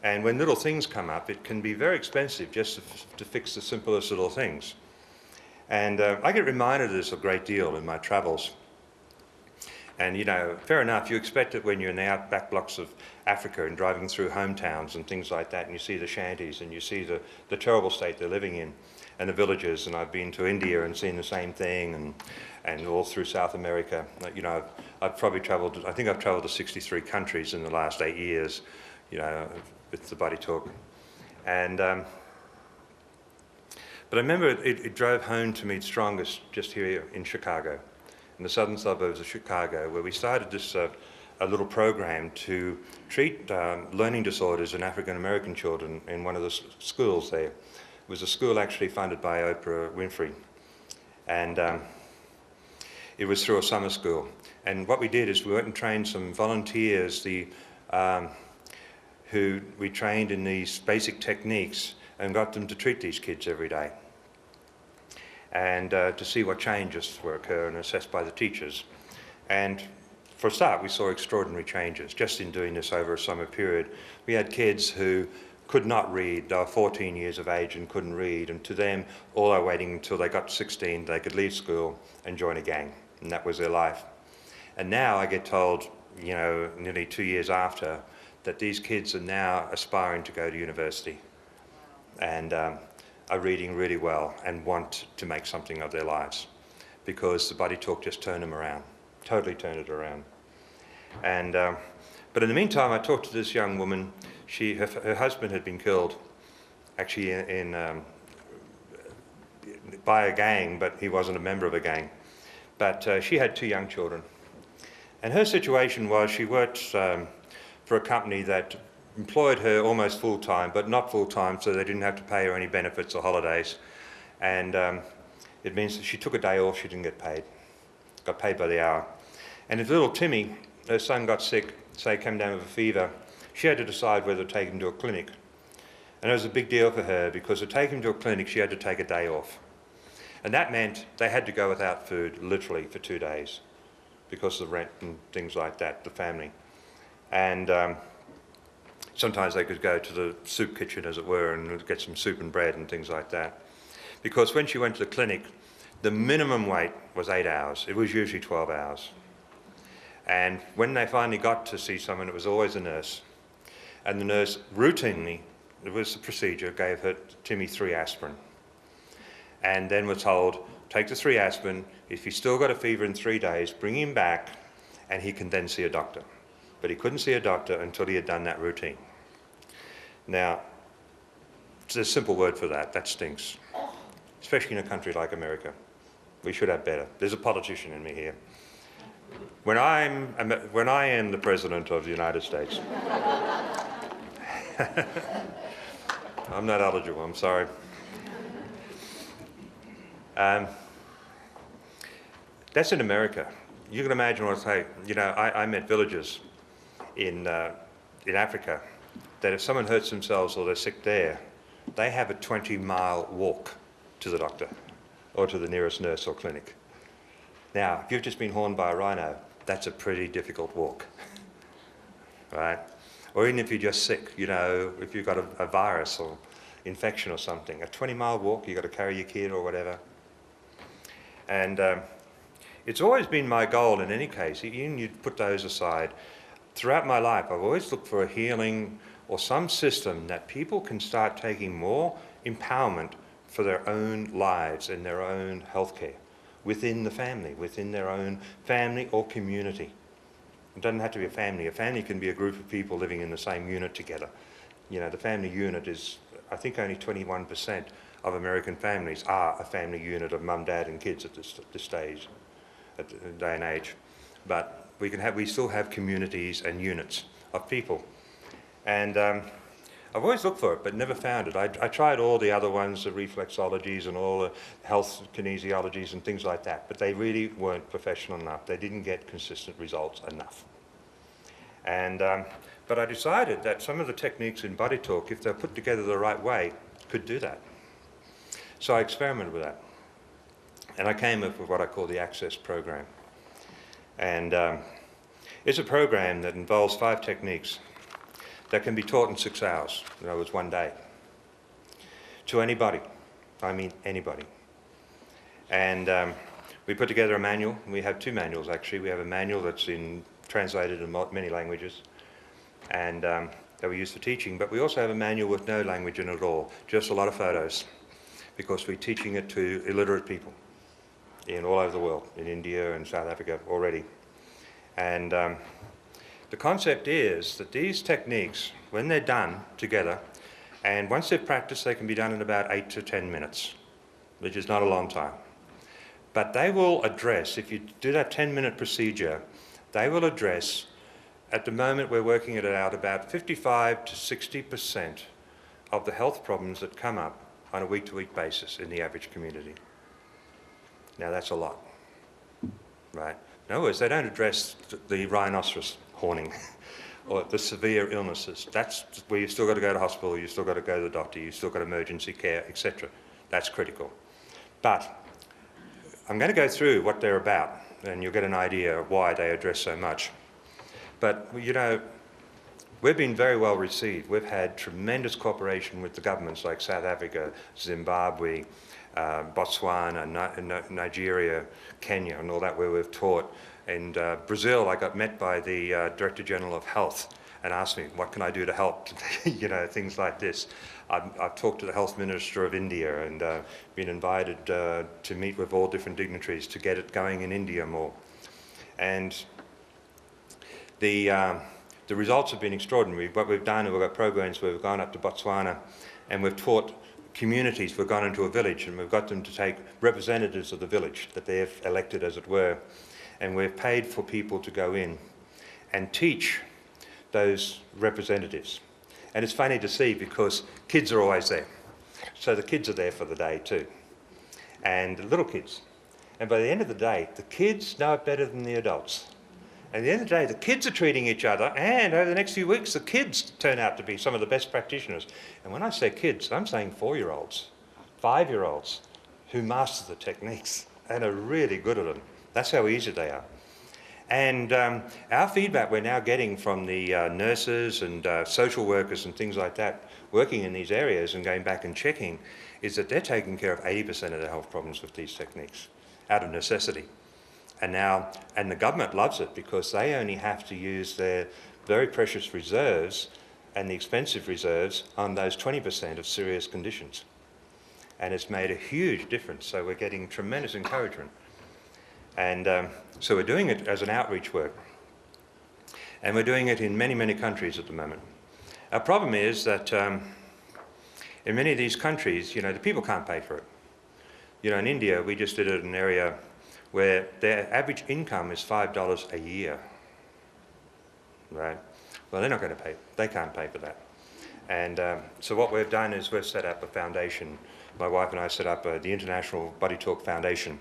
And when little things come up, it can be very expensive just to fix the simplest little things. And I get reminded of this a great deal in my travels. And, you know, fair enough, you expect it when you're in the outback blocks of Africa and driving through hometowns and things like that, and you see the shanties and you see the terrible state they're living in, and the villages. And I've been to India and seen the same thing, and all through South America. You know, I've probably travelled, I think I've travelled to 63 countries in the last 8 years, you know, with the BodyTalk. And, but I remember it drove home to me strongest just here in Chicago, in the southern suburbs of Chicago, where we started this a little program to treat learning disorders in African American children in one of the schools there. It was a school actually funded by Oprah Winfrey, and it was through a summer school. And what we did is we went and trained some volunteers who we trained in these basic techniques and got them to treat these kids every day, and to see what changes were occurring, assessed by the teachers. And for a start, we saw extraordinary changes just in doing this over a summer period. We had kids who could not read. They were 14 years of age and couldn't read, and to them, all they were waiting until they got to 16, they could leave school and join a gang, and that was their life. And now I get told, you know, nearly 2 years after, that these kids are now aspiring to go to university and are reading really well and want to make something of their lives, because the BodyTalk just turned them around, totally turned it around. And but in the meantime, I talked to this young woman. Her husband had been killed, actually by a gang, but he wasn't a member of a gang. But she had 2 young children. And her situation was she worked for a company that employed her almost full-time, but not full-time, so they didn't have to pay her any benefits or holidays. And it means that she took a day off, she didn't get paid. Got paid by the hour. And if little Timmy, her son, got sick, say came down with a fever, she had to decide whether to take him to a clinic. And it was a big deal for her, because to take him to a clinic, she had to take a day off. And that meant they had to go without food, literally, for 2 days, because of the rent and things like that, the family. And sometimes they could go to the soup kitchen, as it were, and get some soup and bread and things like that. Because when she went to the clinic, the minimum wait was 8 hours. It was usually 12 hours. And when they finally got to see someone, it was always a nurse. And the nurse routinely, it was a procedure, gave her Timmy 3 aspirin. And then was told, take the 3 aspirin. If he's still got a fever in 3 days, bring him back, and he can then see a doctor. But he couldn't see a doctor until he had done that routine. Now, there's a simple word for that. That stinks, especially in a country like America. We should have better. There's a politician in me here. When I am the President of the United States, I'm not eligible, I'm sorry. That's in America. You can imagine what it's like. You know, I met villagers in Africa that if someone hurts themselves or they're sick there, they have a 20-mile walk to the doctor or to the nearest nurse or clinic. Now, if you've just been horned by a rhino, that's a pretty difficult walk, right? Or even if you're just sick, you know, if you've got a virus or infection or something, a 20-mile walk, you've got to carry your kid or whatever. And it's always been my goal in any case, even you put those aside, throughout my life I've always looked for a healing or some system that people can start taking more empowerment for their own lives and their own healthcare within the family, within their own family or community. It doesn't have to be a family. A family can be a group of people living in the same unit together. You know, the family unit is, I think only 21% of American families are a family unit of mum, dad and kids at this stage, at the day and age. But we still have communities and units of people. And I've always looked for it, but never found it. I tried all the other ones, the reflexologies and all the health kinesiologies and things like that, but they really weren't professional enough. They didn't get consistent results enough. And, but I decided that some of the techniques in BodyTalk, if they're put together the right way, could do that. So I experimented with that. And I came up with what I call the Access Program. And it's a program that involves 5 techniques that can be taught in 6 hours, in other words, 1 day, to anybody. I mean anybody. And we put together a manual. We have 2 manuals, actually. We have a manual that's translated in many languages and that we use for teaching, but we also have a manual with no language in it at all, just a lot of photos, because we're teaching it to illiterate people in all over the world, in India and South Africa already. And the concept is that these techniques, when they're done together, and once they've practiced, they can be done in about 8 to 10 minutes, which is not a long time. But they will address, if you do that 10-minute procedure, they will address, at the moment we're working it out, about 55 to 60% of the health problems that come up on a week-to-week basis in the average community. Now that's a lot, right? In other words, they don't address the rhinoceros horning or the severe illnesses. That's where you've still got to go to hospital, you've still got to go to the doctor, you've still got emergency care, etc. That's critical. But I'm going to go through what they're about, and you'll get an idea of why they address so much. But, you know, we've been very well received. We've had tremendous cooperation with the governments like South Africa, Zimbabwe, Botswana, Nigeria, Kenya, and all that, where we've taught. In Brazil, I got met by the Director General of Health and asked me, what can I do to help? You know, things like this. I've talked to the Health Minister of India and been invited to meet with all different dignitaries to get it going in India more. And the results have been extraordinary. What we've done, we've got programs where we've gone up to Botswana and we've taught communities. We've gone into a village and we've got them to take representatives of the village that they've elected, as it were, and we've paid for people to go in and teach those representatives. And it's funny to see because kids are always there. So the kids are there for the day too, and the little kids. And by the end of the day, the kids know it better than the adults. And at the end of the day, the kids are treating each other, and over the next few weeks, the kids turn out to be some of the best practitioners. And when I say kids, I'm saying 4-year-olds, 5-year-olds who master the techniques and are really good at them. That's how easy they are. And our feedback we're now getting from the nurses and social workers and things like that working in these areas and going back and checking is that they're taking care of 80% of their health problems with these techniques out of necessity. And the government loves it because they only have to use their very precious reserves and the expensive reserves on those 20% of serious conditions. And it's made a huge difference, so we're getting tremendous encouragement. And so we're doing it as an outreach work. And we're doing it in many, many countries at the moment. Our problem is that in many of these countries, you know, the people can't pay for it. You know, in India, we just did it in an area where their average income is $5 a year, right? Well, they're not going to pay. They can't pay for that. And so what we've done is we've set up a foundation. My wife and I set up the International BodyTalk Foundation,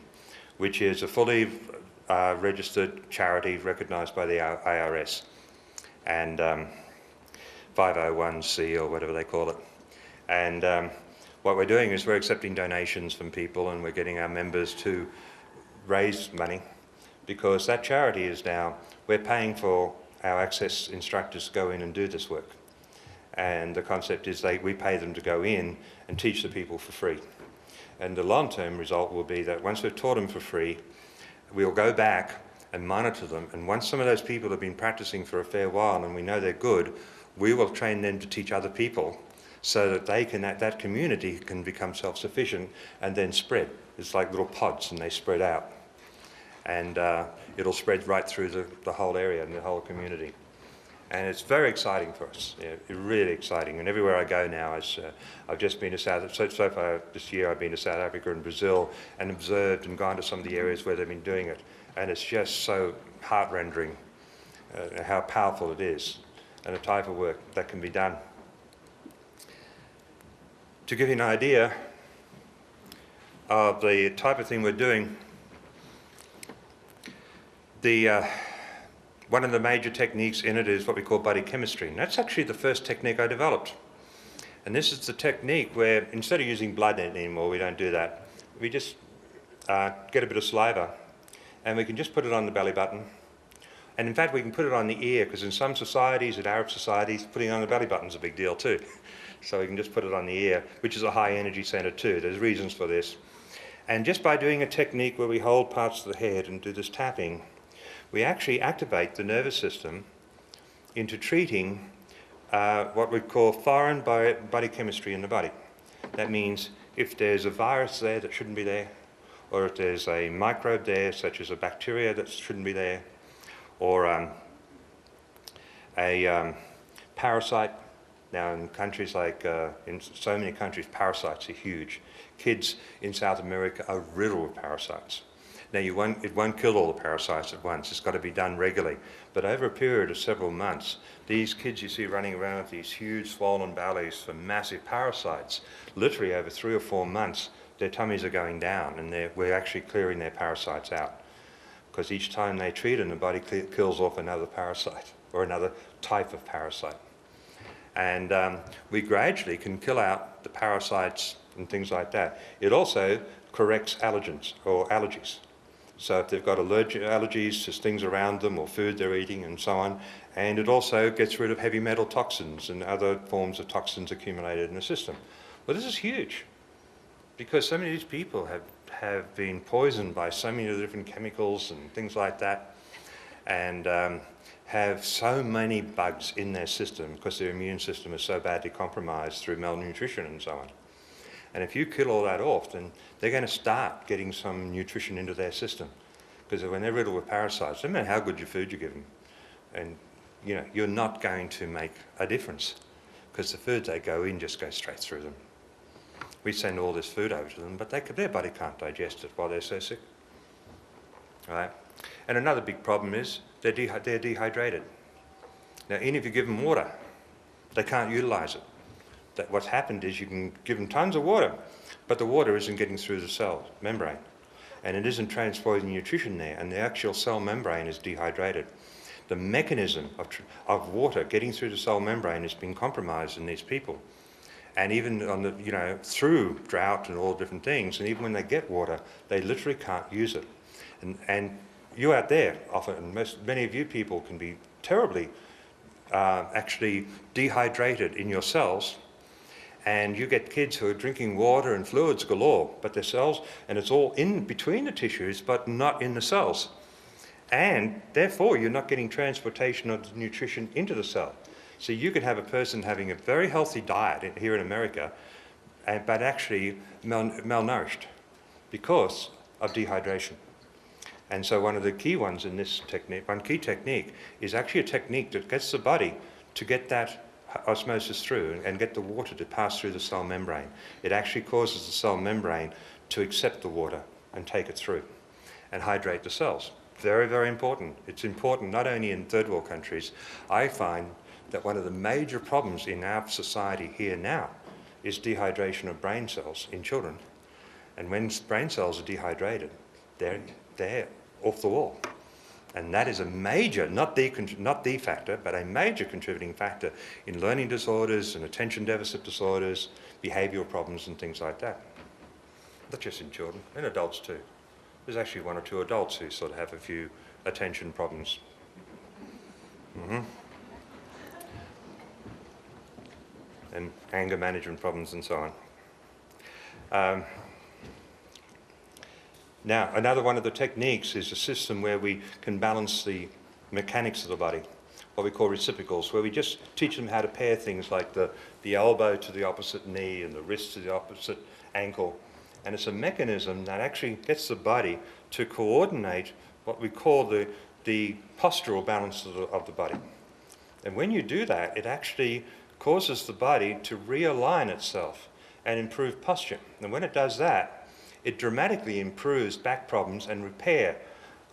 which is a fully registered charity recognised by the IRS, and 501c or whatever they call it. And what we're doing is we're accepting donations from people, and we're getting our members to raise money because that charity is now, we're paying for our access instructors to go in and do this work. And the concept is we pay them to go in and teach the people for free. And the long-term result will be that once we've taught them for free, we'll go back and monitor them. And once some of those people have been practicing for a fair while and we know they're good, we will train them to teach other people so that they can, that community can become self-sufficient and then spread. It's like little pods and they spread out. And it'll spread right through the whole area and the whole community. And it's very exciting for us, really exciting. And everywhere I go now, I've just been to so far this year I've been to South Africa and Brazil and observed and gone to some of the areas where they've been doing it. And it's just so heart-rending how powerful it is and the type of work that can be done. To give you an idea of the type of thing we're doing, one of the major techniques in it is what we call body chemistry, and that's actually the first technique I developed. And this is the technique where instead of using blood anymore, we don't do that. We just get a bit of saliva and we can just put it on the belly button. And in fact, we can put it on the ear, because in some societies, in Arab societies, putting it on the belly button is a big deal too. So we can just put it on the ear, which is a high energy center too. There's reasons for this. And just by doing a technique where we hold parts of the head and do this tapping, we actually activate the nervous system into treating what we call foreign body chemistry in the body. That means if there's a virus there that shouldn't be there, or if there's a microbe there, such as a bacteria that shouldn't be there, or a parasite. Now in countries like, in so many countries, parasites are huge. Kids in South America are riddled with parasites. Now it won't kill all the parasites at once, it's got to be done regularly. But over a period of several months, these kids you see running around with these huge swollen bellies for massive parasites, literally over 3 or 4 months, their tummies are going down and we're actually clearing their parasites out. Because each time they treat them, the body kills off another parasite or another type of parasite. And we gradually can kill out the parasites and things like that. It also corrects allergens or allergies. So if they've got allergies to things around them or food they're eating and so on, and it also gets rid of heavy metal toxins and other forms of toxins accumulated in the system. Well, this is huge, because so many of these people have been poisoned by so many different chemicals and things like that, and have so many bugs in their system because their immune system is so badly compromised through malnutrition and so on. And if you kill all that off, then they're going to start getting some nutrition into their system. Because when they're riddled with parasites, no matter how good your food you give them, and you're not going to make a difference, because the food they go in just goes straight through them. We send all this food over to them, but their body can't digest it while they're so sick. Right? And another big problem is they're dehydrated. Now, even if you give them water, they can't utilize it. What's happened is you can give them tons of water, but the water isn't getting through the cell membrane, and it isn't transporting nutrition there, and the actual cell membrane is dehydrated. The mechanism of water getting through the cell membrane has been compromised in these people. And even on through drought and all different things, and even when they get water, they literally can't use it. And you out there, often, many of you people can be terribly actually dehydrated in your cells, and you get kids who are drinking water and fluids galore, but their cells, and it's all in between the tissues, but not in the cells. And therefore, you're not getting transportation of the nutrition into the cell. So you could have a person having a very healthy diet here in America, but actually malnourished because of dehydration. And so one of the key ones in this technique, one key technique, is actually a technique that gets the body to get that osmosis through and get the water to pass through the cell membrane. It actually causes the cell membrane to accept the water and take it through and hydrate the cells. Very, very important. It's important not only in third world countries. I find that one of the major problems in our society here now is dehydration of brain cells in children. And when brain cells are dehydrated, they're off the wall. And that is a major, not the factor, but a major contributing factor in learning disorders and attention deficit disorders, behavioral problems and things like that. Not just in children, in adults too. There's actually 1 or 2 adults who sort of have a few attention problems. And anger management problems and so on. Now, another one of the techniques is a system where we can balance the mechanics of the body, what we call reciprocals, where we just teach them how to pair things like the elbow to the opposite knee and the wrist to the opposite ankle. And it's a mechanism that actually gets the body to coordinate what we call the postural balance of the body. And when you do that, it actually causes the body to realign itself and improve posture. And when it does that, it dramatically improves back problems and repair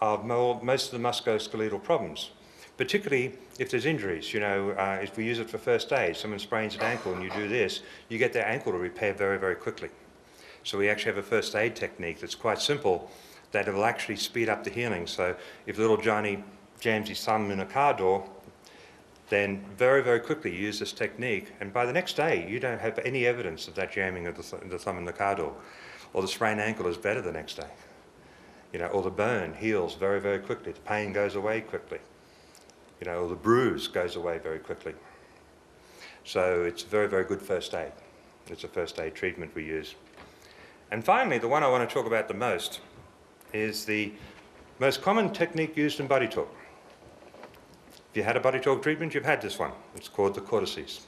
of most of the musculoskeletal problems, particularly if there's injuries. You know, if we use it for first aid, someone sprains an ankle and you do this, you get their ankle to repair very, very quickly. So we actually have a first aid technique that's quite simple that will actually speed up the healing. So if little Johnny jams his thumb in a car door, then very, very quickly use this technique, and by the next day you don't have any evidence of that jamming of the thumb in the car door. Or the sprained ankle is better the next day. You know, or the burn heals very, very quickly. The pain goes away quickly. You know, or the bruise goes away very quickly. So it's very, very good first aid. It's a first aid treatment we use. And finally, the one I want to talk about the most is the most common technique used in BodyTalk. If you had a BodyTalk treatment, you've had this one. It's called the cortices.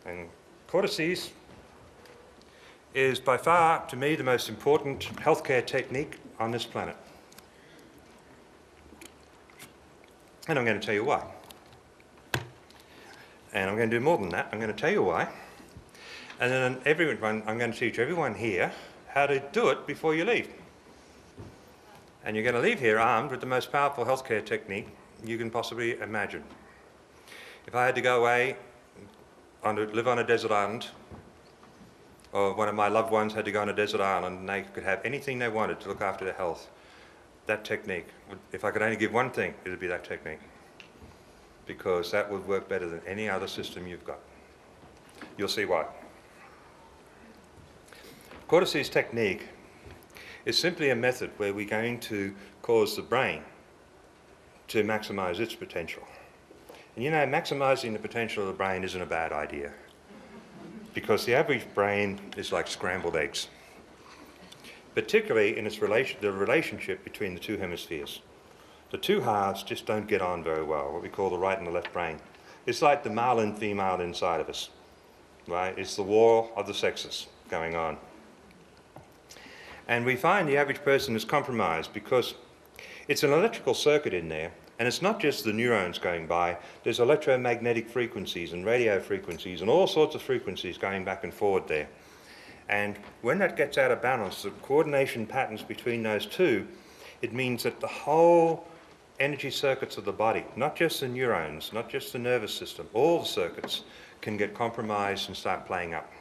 And cortices is by far, to me, the most important healthcare technique on this planet. And I'm going to tell you why. And I'm going to do more than that. I'm going to tell you why. And then I'm going to teach everyone here how to do it before you leave. And you're going to leave here armed with the most powerful healthcare technique you can possibly imagine. If I had to go away, live on a desert island, or one of my loved ones had to go on a desert island and they could have anything they wanted to look after their health, that technique, if I could only give one thing, it would be that technique. Because that would work better than any other system you've got. You'll see why. Cortices technique is simply a method where we're going to cause the brain to maximize its potential. And you know, maximizing the potential of the brain isn't a bad idea, because the average brain is like scrambled eggs, particularly in its the relationship between the two hemispheres. The two halves just don't get on very well, what we call the right and the left brain. It's like the male and female inside of us, right? It's the war of the sexes going on. And we find the average person is compromised because it's an electrical circuit in there, and it's not just the neurons going by. There's electromagnetic frequencies and radio frequencies and all sorts of frequencies going back and forward there. And when that gets out of balance, the coordination patterns between those two, it means that the whole energy circuits of the body, not just the neurons, not just the nervous system, all the circuits can get compromised and start playing up.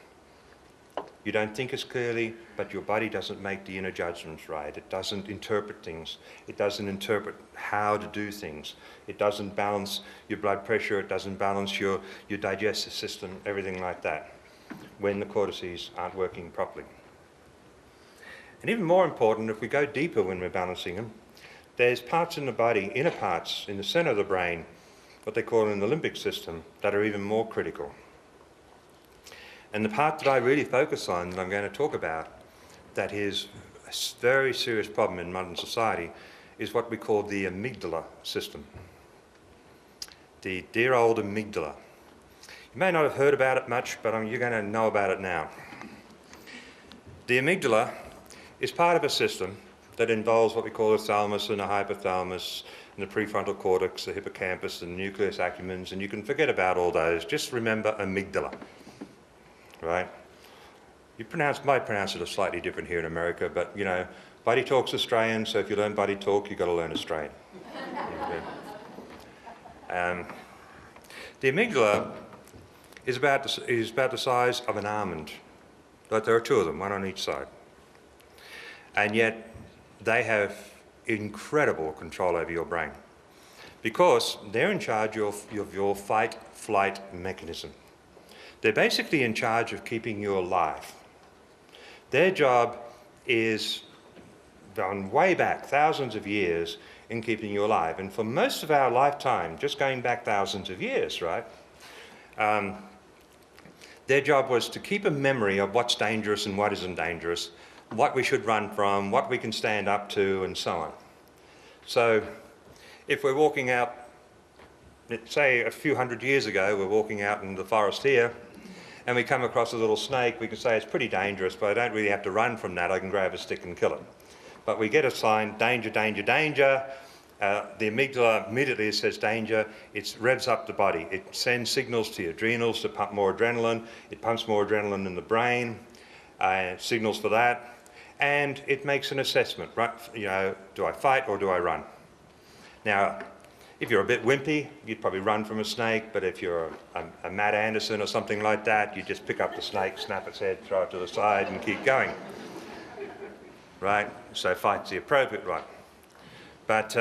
You don't think as clearly, but your body doesn't make the inner judgments right. It doesn't interpret things. It doesn't interpret how to do things. It doesn't balance your blood pressure. It doesn't balance your digestive system, everything like that, when the cortices aren't working properly. And even more important, if we go deeper when we're balancing them, there's parts in the body, inner parts in the center of the brain, what they call in the limbic system, that are even more critical. And the part that I really focus on, that I'm going to talk about, that is a very serious problem in modern society, is what we call the amygdala system. The dear old amygdala. You may not have heard about it much, but you're going to know about it now. The amygdala is part of a system that involves what we call the thalamus and the hypothalamus and the prefrontal cortex, the hippocampus, and the nucleus accumbens, and you can forget about all those. Just remember amygdala. Right? You might pronounce it slightly different here in America, but you know, BodyTalk's Australian, so if you learn BodyTalk, you've got to learn Australian. The amygdala is about the size of an almond, but there are two of them, one on each side. And yet, they have incredible control over your brain, because they're in charge of your fight-flight mechanism. They're basically in charge of keeping you alive. Their job is gone way back, thousands of years, in keeping you alive. And for most of our lifetime, just going back thousands of years, right, their job was to keep a memory of what's dangerous and what isn't dangerous, what we should run from, what we can stand up to, and so on. So if we're walking out, say a few hundred years ago, we're walking out in the forest here, and we come across a little snake, we can say it's pretty dangerous, but I don't really have to run from that, I can grab a stick and kill it. But we get a sign, danger, danger, danger. The amygdala immediately says danger, it revs up the body. It sends signals to your adrenals to pump more adrenaline. It pumps more adrenaline in the brain, signals for that. And it makes an assessment, right? You know, do I fight or do I run? Now, if you're a bit wimpy, you'd probably run from a snake, but if you're a Matt Anderson or something like that, you just pick up the snake, snap its head, throw it to the side and keep going. Right? So fight's the appropriate one. But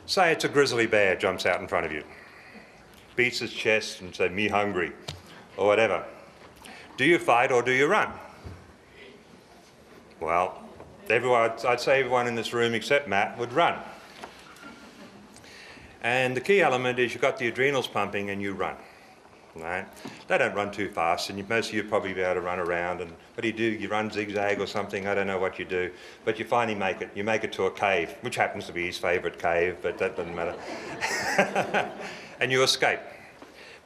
say it's a grizzly bear jumps out in front of you, beats his chest and says, "Me hungry," or whatever. Do you fight or do you run? Well, I'd say everyone in this room except Matt would run. And the key element is you've got the adrenals pumping and you run. Right? They don't run too fast, and most of you probably be able to run around. And what do? You run zigzag or something. I don't know what you do, but you finally make it. You make it to a cave, which happens to be his favourite cave, but that doesn't matter. And you escape.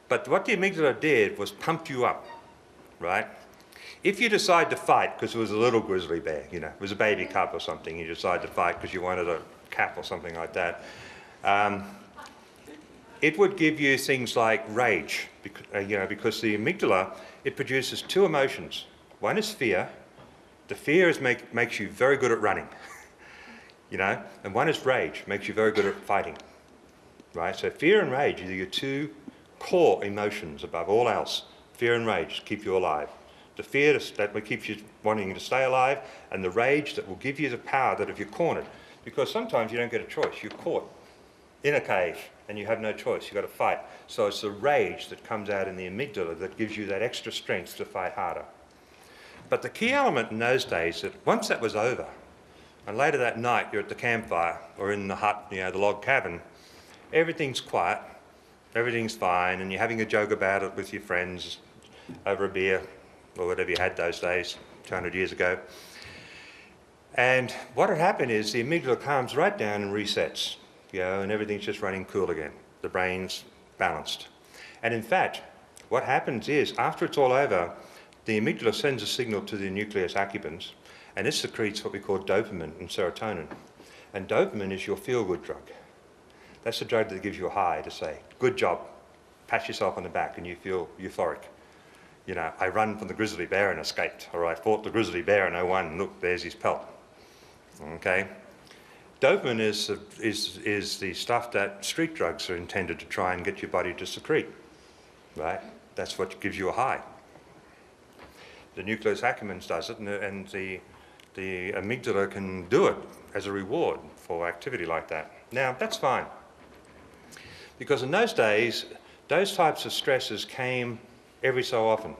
But what the amygdala did was pumped you up, right? If you decide to fight because it was a little grizzly bear, you know, it was a baby cub or something, you decide to fight because you wanted a cap or something like that. It would give you things like rage, because the amygdala, it produces two emotions. One is fear. The fear makes you very good at running, you know, and one is rage, makes you very good at fighting, right? So fear and rage are your two core emotions above all else. Fear and rage keep you alive. The fear that keeps you wanting to stay alive, and the rage that will give you the power that if you're cornered, because sometimes you don't get a choice, you're caught in a cave and you have no choice, you've got to fight. So it's the rage that comes out in the amygdala that gives you that extra strength to fight harder. But the key element in those days, that once that was over, and later that night you're at the campfire or in the hut, you know, the log cabin, everything's quiet, everything's fine, and you're having a joke about it with your friends over a beer or whatever you had those days, 200 years ago. And what had happened is the amygdala calms right down and resets. You know, and everything's just running cool again. The brain's balanced. And in fact, what happens is, after it's all over, the amygdala sends a signal to the nucleus accumbens, and it secretes what we call dopamine and serotonin. And dopamine is your feel-good drug. That's the drug that gives you a high to say, good job, pat yourself on the back and you feel euphoric. You know, I run from the grizzly bear and escaped, or I fought the grizzly bear and I won, look, there's his pelt. Okay? Dopamine is the stuff that street drugs are intended to try and get your body to secrete, right? That's what gives you a high. The nucleus accumbens does it, and the amygdala can do it as a reward for activity like that. Now, that's fine, because in those days, those types of stresses came every so often,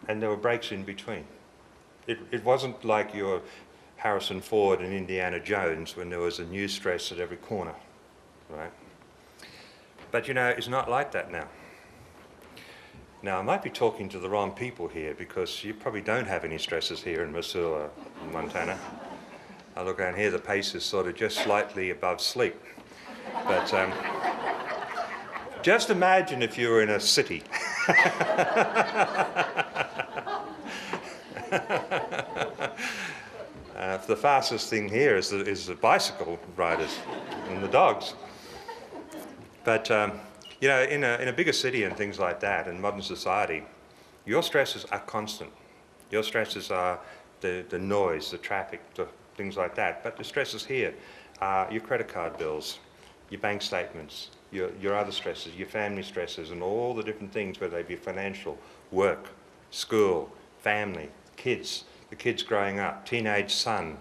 and there were breaks in between. It wasn't like your Harrison Ford and Indiana Jones when there was a new stress at every corner, right? But you know, it's not like that now. Now, I might be talking to the wrong people here because you probably don't have any stresses here in Missoula, Montana. I look down here, the pace is sort of just slightly above sleep. But just imagine if you were in a city. The fastest thing here is the bicycle riders and the dogs. But you know, in a bigger city and things like that, in modern society, your stresses are constant. Your stresses are the noise, the traffic, the things like that. But the stresses here are your credit card bills, your bank statements, your other stresses, your family stresses, and all the different things, whether they be financial, work, school, family, kids. The kids growing up, teenage son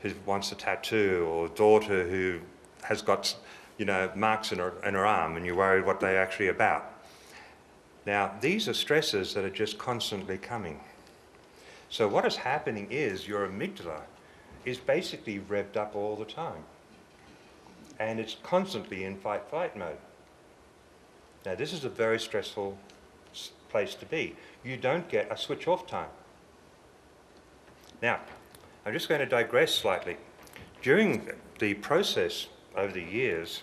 who wants a tattoo, or daughter who has got, you know, marks in her arm, and you're worried what they're actually about. Now, these are stresses that are just constantly coming. So what is happening is your amygdala is basically revved up all the time. And it's constantly in fight-flight mode. Now, this is a very stressful place to be. You don't get a switch-off time. Now, I'm just going to digress slightly. During the process over the years,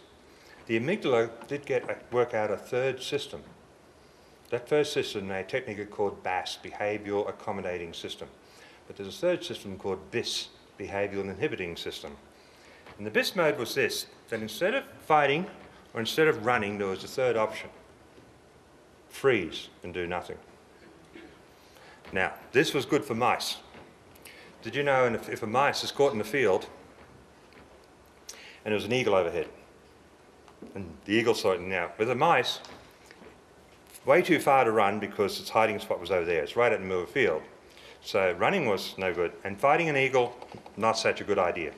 the amygdala did work out a third system. That first system they technically called BAS, Behavioural Accommodating System. But there's a third system called BIS, Behavioural Inhibiting System. And the BIS mode was this, that instead of fighting or instead of running, there was a third option. Freeze and do nothing. Now, this was good for mice. Did you know if a mice is caught in the field and there was an eagle overhead, and the eagle saw it now, with the mice, way too far to run because its hiding spot was over there. It's right in the middle of the field. So running was no good, and fighting an eagle, not such a good idea.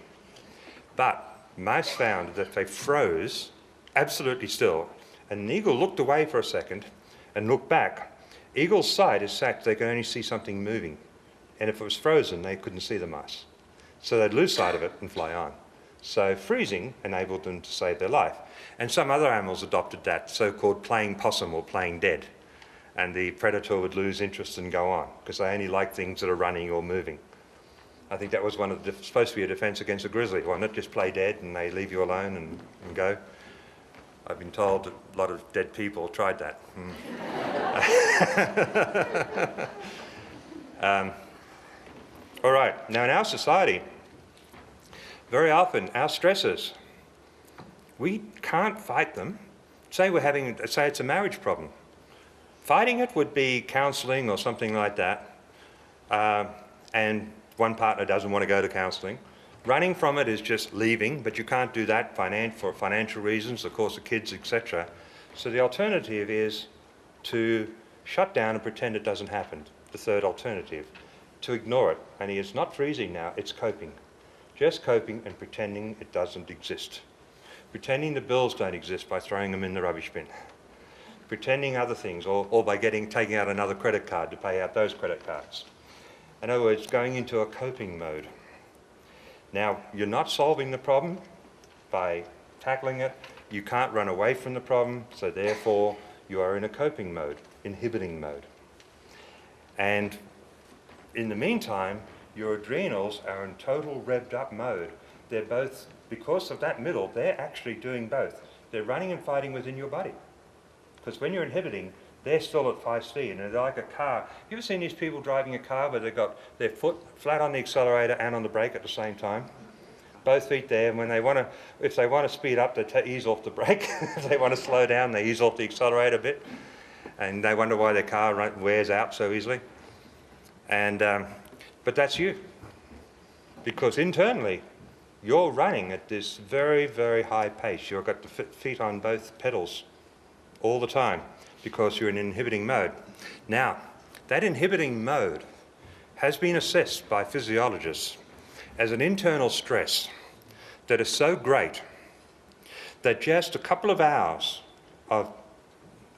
But mice found that if they froze absolutely still, and an eagle looked away for a second and looked back, eagle's sight is such they can only see something moving. And if it was frozen, they couldn't see the mice. So they'd lose sight of it and fly on. So freezing enabled them to save their life. And some other animals adopted that so-called playing possum or playing dead. And the predator would lose interest and go on, because they only like things that are running or moving. I think that was one of the, supposed to be a defense against a grizzly, wasn't it? Just play dead and they leave you alone and go. I've been told that a lot of dead people tried that. All right, now in our society, very often our stresses, we can't fight them. Say it's a marriage problem. Fighting it would be counselling or something like that, and one partner doesn't want to go to counselling. Running from it is just leaving, but you can't do that for financial reasons, of course, the kids, etc. So the alternative is to shut down and pretend it doesn't happen, the third alternative. To ignore it, and it's not freezing now, it's coping. Just coping and pretending it doesn't exist. Pretending the bills don't exist by throwing them in the rubbish bin. Pretending other things, or by taking out another credit card to pay out those credit cards. In other words, going into a coping mode. Now, you're not solving the problem by tackling it. You can't run away from the problem, so therefore you are in a coping mode, inhibiting mode. And in the meantime, your adrenals are in total revved up mode. They're both, because of that middle, they're actually doing both. They're running and fighting within your body. Because when you're inhibiting, they're still at 5 speed, and they're like a car. You ever seen these people driving a car where they've got their foot flat on the accelerator and on the brake at the same time? Both feet there, and when if they want to speed up, they ease off the brake. If they want to slow down, they ease off the accelerator a bit. And they wonder why their car wears out so easily. And, but that's you. Because internally, you're running at this very, very high pace. You've got the feet on both pedals all the time because you're in inhibiting mode. Now, that inhibiting mode has been assessed by physiologists as an internal stress that is so great that just a couple of hours of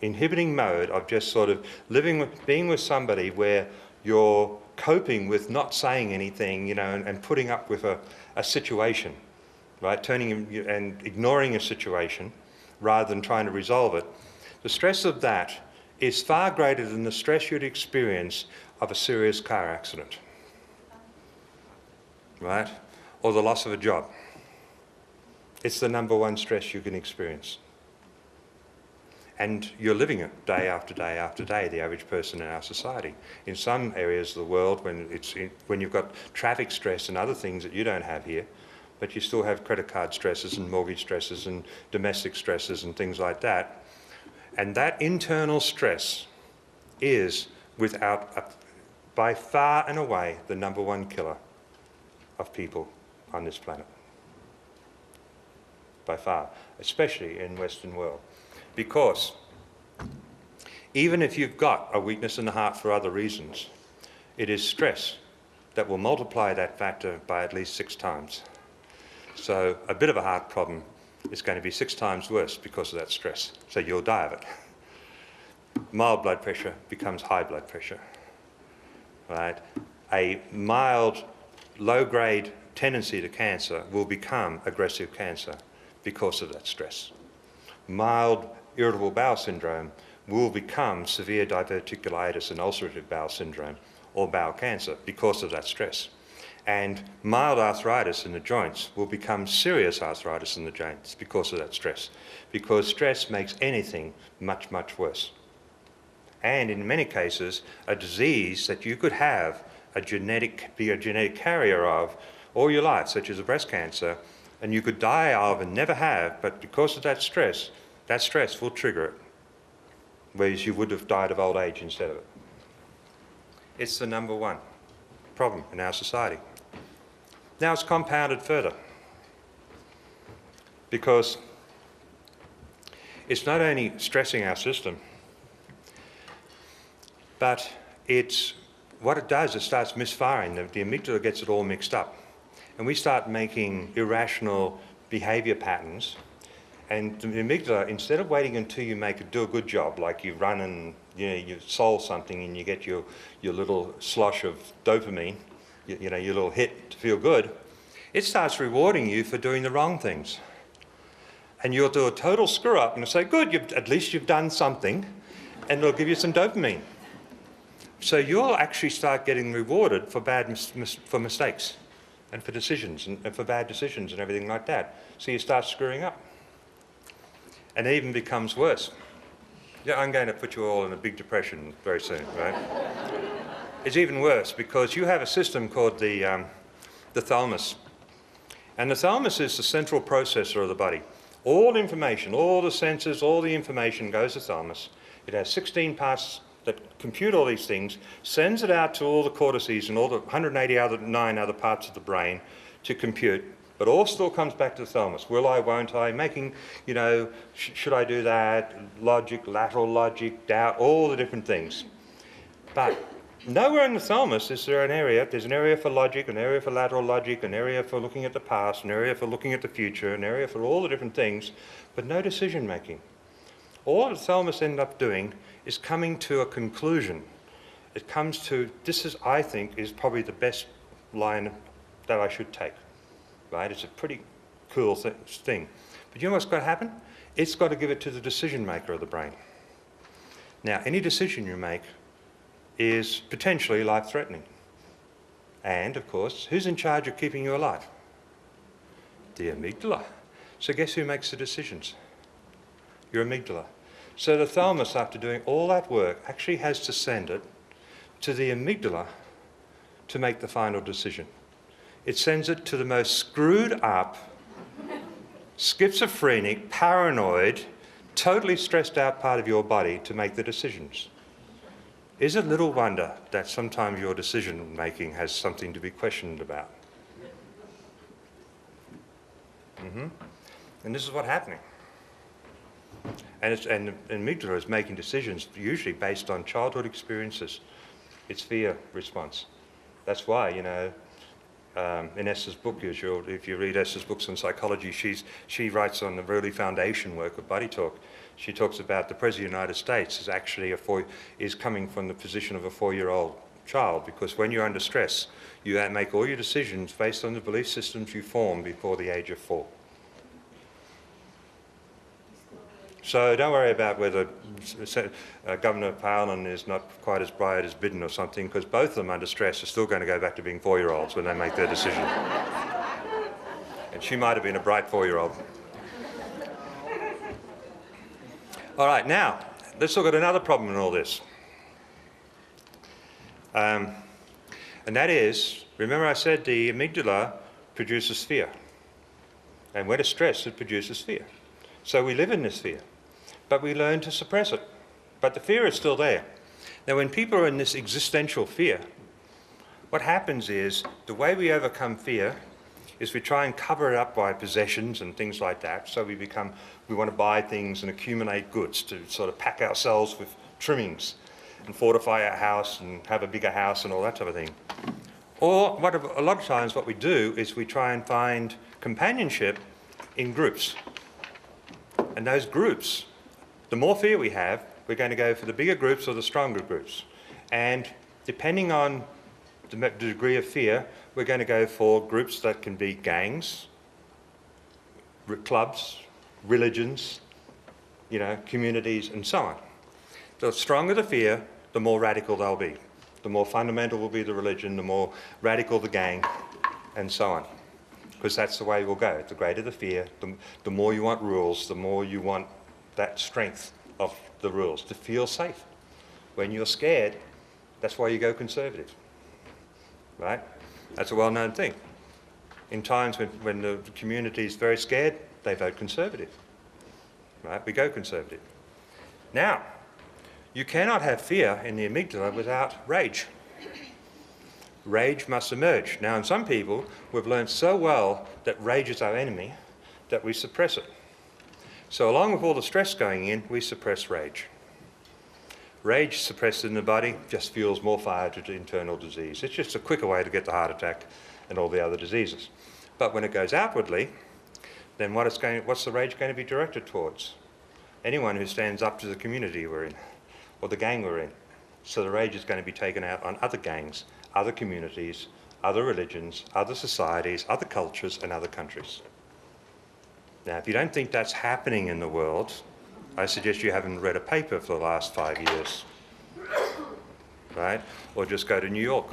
inhibiting mode, of just sort of being with somebody where you're coping with not saying anything, you know, and putting up with a situation, right? Turning and ignoring a situation rather than trying to resolve it. The stress of that is far greater than the stress you'd experience of a serious car accident, right? Or the loss of a job. It's the number one stress you can experience. And you're living it day after day after day, the average person in our society. In some areas of the world, when you've got traffic stress and other things that you don't have here, but you still have credit card stresses and mortgage stresses and domestic stresses and things like that. And that internal stress is, by far and away, the number one killer of people on this planet. By far, especially in Western world. Because even if you've got a weakness in the heart for other reasons, it is stress that will multiply that factor by at least 6 times. So a bit of a heart problem is going to be 6 times worse because of that stress. So you'll die of it. Mild blood pressure becomes high blood pressure, right? A mild, low-grade tendency to cancer will become aggressive cancer because of that stress. Mild irritable bowel syndrome will become severe diverticulitis and ulcerative bowel syndrome or bowel cancer because of that stress. And mild arthritis in the joints will become serious arthritis in the joints because of that stress, because stress makes anything much, much worse. And in many cases, a disease that you could have be a genetic carrier of all your life, such as a breast cancer, and you could die of and never have, but because of that stress will trigger it, whereas you would have died of old age instead of it. It's the number one problem in our society. Now it's compounded further, because it's not only stressing our system, but what it does, it starts misfiring. The amygdala gets it all mixed up. And we start making irrational behaviour patterns. And the amygdala, instead of waiting until you do a good job, like you run and you solve something and you get your little slosh of dopamine, your little hit to feel good, it starts rewarding you for doing the wrong things. And you'll do a total screw up and it'll say, good, at least you've done something, and it'll give you some dopamine. So you'll actually start getting rewarded for for mistakes and for decisions and for bad decisions and everything like that. So you start screwing up. And it even becomes worse. Yeah, I'm going to put you all in a big depression very soon, right? It's even worse because you have a system called the thalamus. And the thalamus is the central processor of the body. All information, all the senses, all the information goes to the thalamus. It has 16 parts that compute all these things, sends it out to all the cortices and all the 189 other parts of the brain to compute, but all still comes back to the thalamus. Will I, won't I, making, should I do that, logic, lateral logic, doubt, all the different things. But nowhere in the thalamus is there an area. There's an area for logic, an area for lateral logic, an area for looking at the past, an area for looking at the future, an area for all the different things, but no decision making. All the thalamus ends up doing is coming to a conclusion. It comes to, I think, is probably the best line that I should take, right? It's a pretty cool thing. But you know what's got to happen? It's got to give it to the decision maker of the brain. Now, any decision you make is potentially life-threatening. And, of course, who's in charge of keeping you alive? The amygdala. So guess who makes the decisions? Your amygdala. So the thalamus, after doing all that work, actually has to send it to the amygdala to make the final decision. It sends it to the most screwed up, schizophrenic, paranoid, totally stressed out part of your body to make the decisions. Is it little wonder that sometimes your decision making has something to be questioned about? And this is what's happening. And the amygdala is making decisions usually based on childhood experiences, its fear response. That's why, in Esther's book, if you read Esther's books on psychology, she writes on the early foundation work of BodyTalk. She talks about the President of the United States is actually is coming from the position of a 4-year-old child, because when you're under stress, you make all your decisions based on the belief systems you form before the age of 4. So don't worry about whether Governor Palin is not quite as bright as Biden or something, because both of them under stress are still going to go back to being 4-year-olds when they make their decision. And she might have been a bright 4-year-old. All right, now, let's look at another problem in all this. And that is, remember I said the amygdala produces fear. And when it's stressed, it produces fear. So we live in this fear, but we learn to suppress it. But the fear is still there. Now, when people are in this existential fear, what happens is the way we overcome fear is we try and cover it up by possessions and things like that. So we want to buy things and accumulate goods to sort of pack ourselves with trimmings and fortify our house and have a bigger house and all that type of thing. Or a lot of times what we do is we try and find companionship in groups. And those groups, the more fear we have, we're going to go for the bigger groups or the stronger groups. And depending on the degree of fear, we're going to go for groups that can be gangs, clubs, religions, communities, and so on. The stronger the fear, the more radical they'll be. The more fundamental will be the religion, the more radical the gang, and so on. Because that's the way we'll go. The greater the fear, the more you want rules, the more you want that strength of the rules to feel safe. When you're scared, that's why you go conservative, right? That's a well-known thing. In times when the community is very scared, they vote conservative, right? We go conservative. Now, you cannot have fear in the amygdala without rage. Rage must emerge. Now, in some people, we've learned so well that rage is our enemy that we suppress it. So along with all the stress going in, we suppress rage. Rage suppressed in the body just fuels more fire to internal disease. It's just a quicker way to get the heart attack and all the other diseases. But when it goes outwardly, then what's the rage going to be directed towards? Anyone who stands up to the community we're in, or the gang we're in. So the rage is going to be taken out on other gangs, other communities, other religions, other societies, other cultures, and other countries. Now, if you don't think that's happening in the world, I suggest you haven't read a paper for the last 5 years, right? Or just go to New York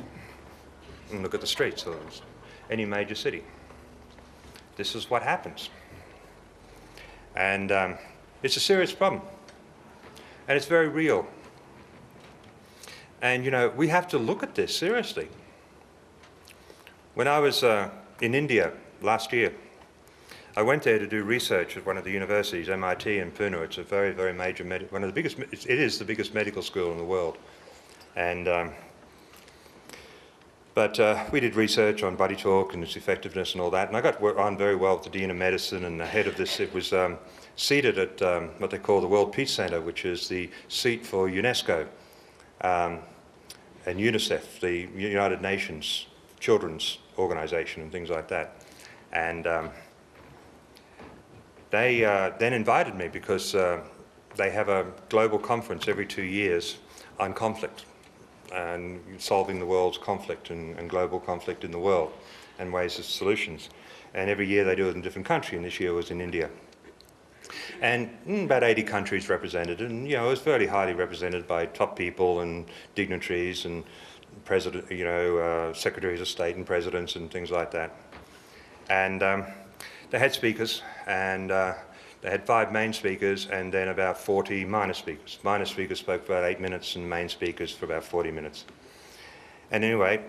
and look at the streets of any major city. This is what happens. And it's a serious problem. And it's very real. And, we have to look at this seriously. When I was in India last year, I went there to do research at one of the universities, MIT in Pune. It's a very, very major, it is the biggest medical school in the world. And, but we did research on BodyTalk and its effectiveness and all that. And I got on very well with the Dean of Medicine and the head of this. It was seated at what they call the World Peace Center, which is the seat for UNESCO and UNICEF, the United Nations Children's Organization, and things like that. And they then invited me because they have a global conference every 2 years on conflict and solving the world's conflict and global conflict in the world and ways of solutions. And every year they do it in a different country, and this year was in India. And about 80 countries represented, and it was fairly highly represented by top people and dignitaries and president, secretaries of state and presidents and things like that. And they had speakers, and they had 5 main speakers and then about 40 minor speakers. Minor speakers spoke for about 8 minutes and main speakers for about 40 minutes. And anyway,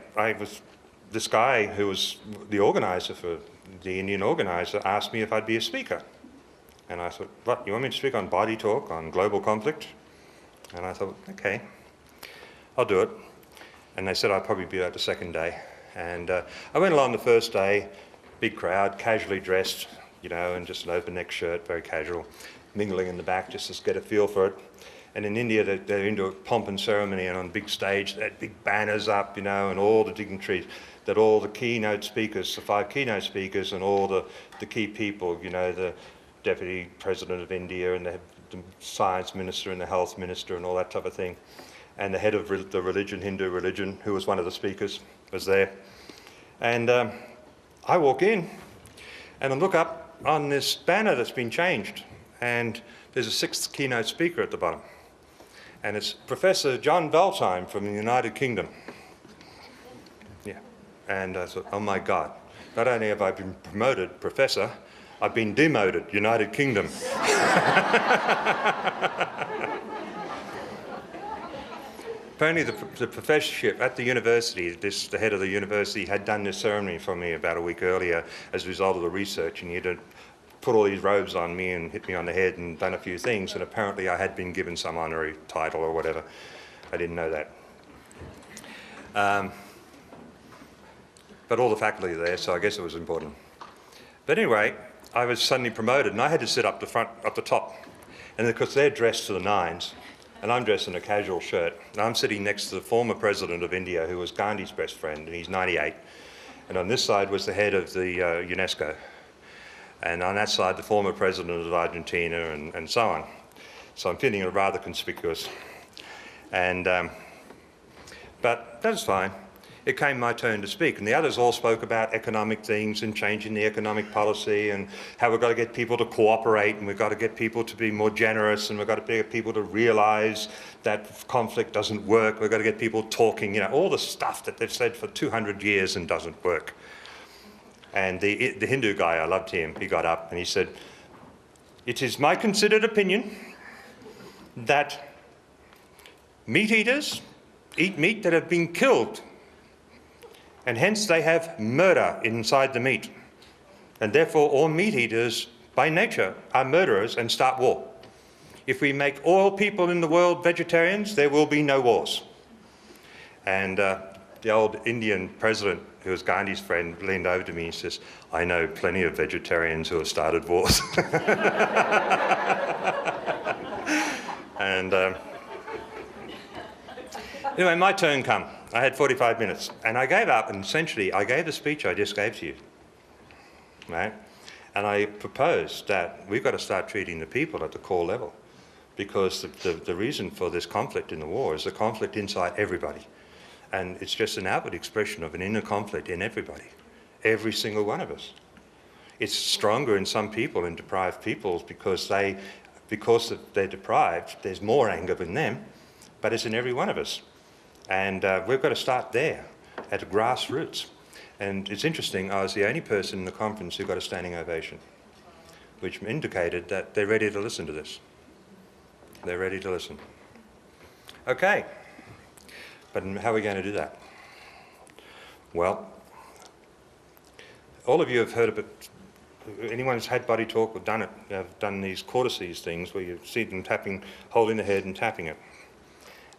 this guy who was the organizer for the Indian organizer asked me if I'd be a speaker. And I thought, what, you want me to speak on BodyTalk, on global conflict? And I thought, okay, I'll do it. And they said I'd probably be out the second day. And I went along the first day, big crowd, casually dressed, and just an open neck shirt, very casual, mingling in the back just to get a feel for it. And in India, they're into a pomp and ceremony, and on a big stage, they had big banners up, and all the dignitaries, that all the keynote speakers, the 5 keynote speakers, and all the key people, the Deputy President of India, and the Science Minister, and the Health Minister, and all that type of thing. And the head of the religion, Hindu religion, who was one of the speakers, was there. And I walk in, and I look up on this banner that's been changed, and there's a 6th keynote speaker at the bottom. And it's Professor John Valtime from the United Kingdom. Yeah. And I thought, oh my God, not only have I been promoted professor, I've been demoted, United Kingdom. Apparently the professorship at the university, the head of the university had done this ceremony for me about a week earlier as a result of the research, and he had put all these robes on me and hit me on the head and done a few things, and apparently I had been given some honorary title or whatever. I didn't know that. But all the faculty are there, so I guess it was important. But anyway, I was suddenly promoted, and I had to sit up the top. And of course they're dressed to the nines, and I'm dressed in a casual shirt. And I'm sitting next to the former president of India, who was Gandhi's best friend, and he's 98. And on this side was the head of the UNESCO. And on that side, the former president of Argentina, and so on. So I'm feeling rather conspicuous. And, but that's fine. it came my turn to speak. And the others all spoke about economic things and changing the economic policy and how we've got to get people to cooperate and we've got to get people to be more generous and we've got to get people to realise that conflict doesn't work. We've got to get people talking, you know, all the stuff that they've said for 200 years and doesn't work. And the Hindu guy, I loved him, he got up and he said, "It is my considered opinion that meat eaters eat meat that have been killed, and hence they have murder inside the meat. And therefore all meat eaters by nature are murderers and start war. If we make all people in the world vegetarians, there will be no wars." And the old Indian president, who was Gandhi's friend, leaned over to me and says, "I know plenty of vegetarians who have started wars." And anyway, my turn come. I had 45 minutes and I gave up, and essentially I gave the speech I just gave to you, right? And I proposed that we've got to start treating the people at the core level, because the reason for this conflict in the war is a conflict inside everybody. And it's just an outward expression of an inner conflict in everybody, every single one of us. It's stronger in some people, in deprived peoples, because they're deprived, there's more anger in them, but it's in every one of us. And we've got to start there, at the grassroots. And it's interesting, I was the only person in the conference who got a standing ovation, which indicated that they're ready to listen to this. They're ready to listen. Okay. But how are we going to do that? Well, all of you have heard of it. Anyone who's had BodyTalk or done it, have done these cortices things where you see them tapping, holding the head and tapping it.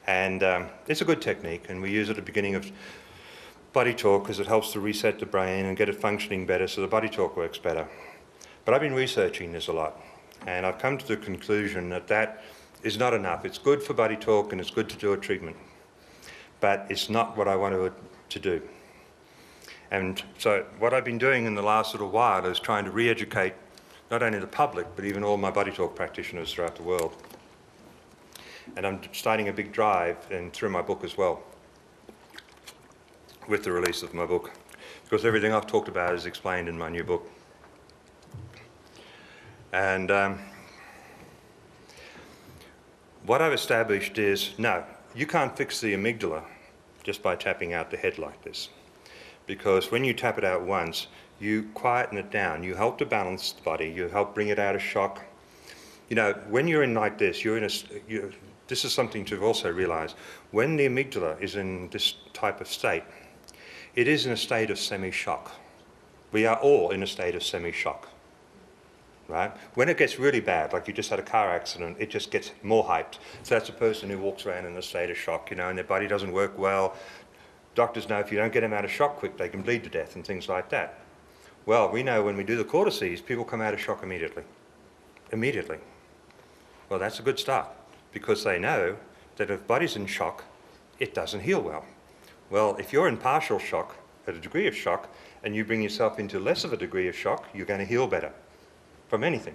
And it's a good technique, and we use it at the beginning of BodyTalk because it helps to reset the brain and get it functioning better so the BodyTalk works better. But I've been researching this a lot, and I've come to the conclusion that that is not enough. It's good for BodyTalk and it's good to do a treatment, but it's not what I wanted to do. And so what I've been doing in the last little while is trying to re-educate not only the public, but even all my BodyTalk practitioners throughout the world. And I'm starting a big drive, and through my book as well, with the release of my book, because everything I've talked about is explained in my new book. And what I've established is, no, you can't fix the amygdala just by tapping out the head like this. Because when you tap it out once, you quieten it down. You help to balance the body. You help bring it out of shock. You know, when you're in like this, this is something to also realize. When the amygdala is in this type of state, it is in a state of semi-shock. We are all in a state of semi-shock, right? When it gets really bad, like you just had a car accident, it just gets more hyped. So that's a person who walks around in a state of shock, you know, and their body doesn't work well. Doctors know if you don't get them out of shock quick, they can bleed to death and things like that. Well, we know when we do the cortices, people come out of shock immediately. Immediately. Well, that's a good start, because they know that if the body's in shock, it doesn't heal well. Well, if you're in partial shock, at a degree of shock, and you bring yourself into less of a degree of shock, you're going to heal better from anything.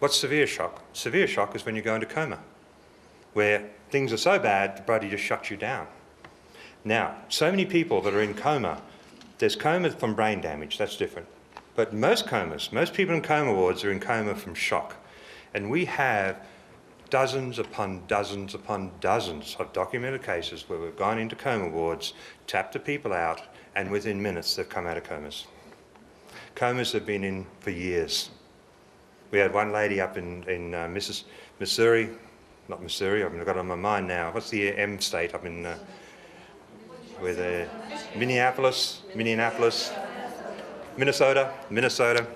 What's severe shock? Severe shock is when you go into coma, where things are so bad, the body just shuts you down. Now, so many people that are in coma, there's coma from brain damage, that's different. But most comas, most people in coma wards are in coma from shock. And we have dozens upon dozens upon dozens of documented cases where we've gone into coma wards, tapped the people out, and within minutes they've come out of comas. Comas have been in for years. We had one lady up in Missouri, not Missouri, I've got it on my mind now. What's the M state up in... with Minnesota.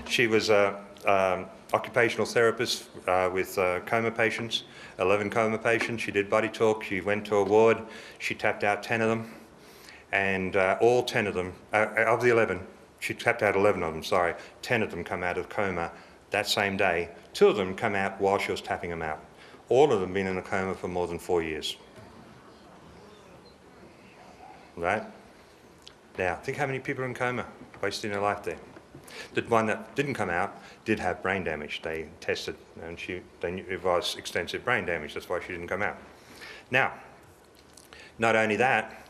She was an occupational therapist with coma patients, 11 coma patients. She did BodyTalk. She went to a ward. She tapped out 10 of them. And all 10 of them, of the 11, she tapped out 11 of them, sorry. 10 of them come out of coma that same day. 2 of them come out while she was tapping them out. All of them been in a coma for more than 4 years. Right? Now, think how many people are in coma, wasting their life there. The one that didn't come out did have brain damage. They tested, and they knew it was extensive brain damage. That's why she didn't come out. Now, not only that,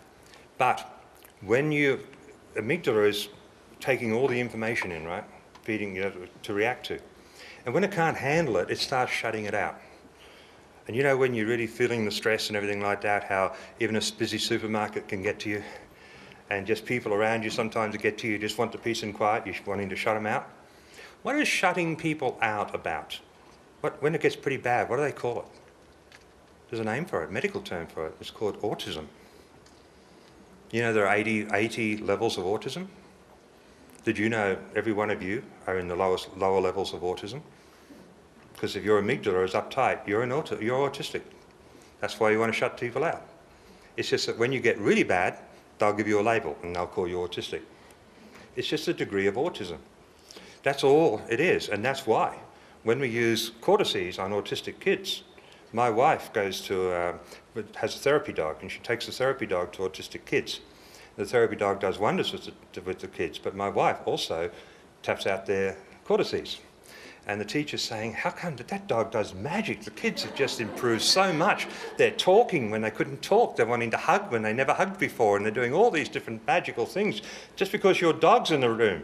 But when your amygdala is taking all the information in, right, feeding to react to, and when it can't handle it, it starts shutting it out. And you know when you're really feeling the stress and everything like that, how even a busy supermarket can get to you, and just people around you sometimes get to you, just want the peace and quiet, you're wanting to shut them out. What is shutting people out about? When it gets pretty bad, what do they call it? There's a name for it, a medical term for it. It's called autism. You know there are 80 levels of autism? Did you know every one of you are in the lower levels of autism? Because if your amygdala is uptight, you're autistic. That's why you want to shut people out. It's just that when you get really bad, they'll give you a label and they'll call you autistic. It's just a degree of autism. That's all it is, and that's why when we use cortices on autistic kids, my wife has a therapy dog, and she takes the therapy dog to autistic kids. The therapy dog does wonders with the kids, but my wife also taps out their cortices. And the teacher's saying, how come that dog does magic? The kids have just improved so much. They're talking when they couldn't talk. They're wanting to hug when they never hugged before. And they're doing all these different magical things just because your dog's in the room.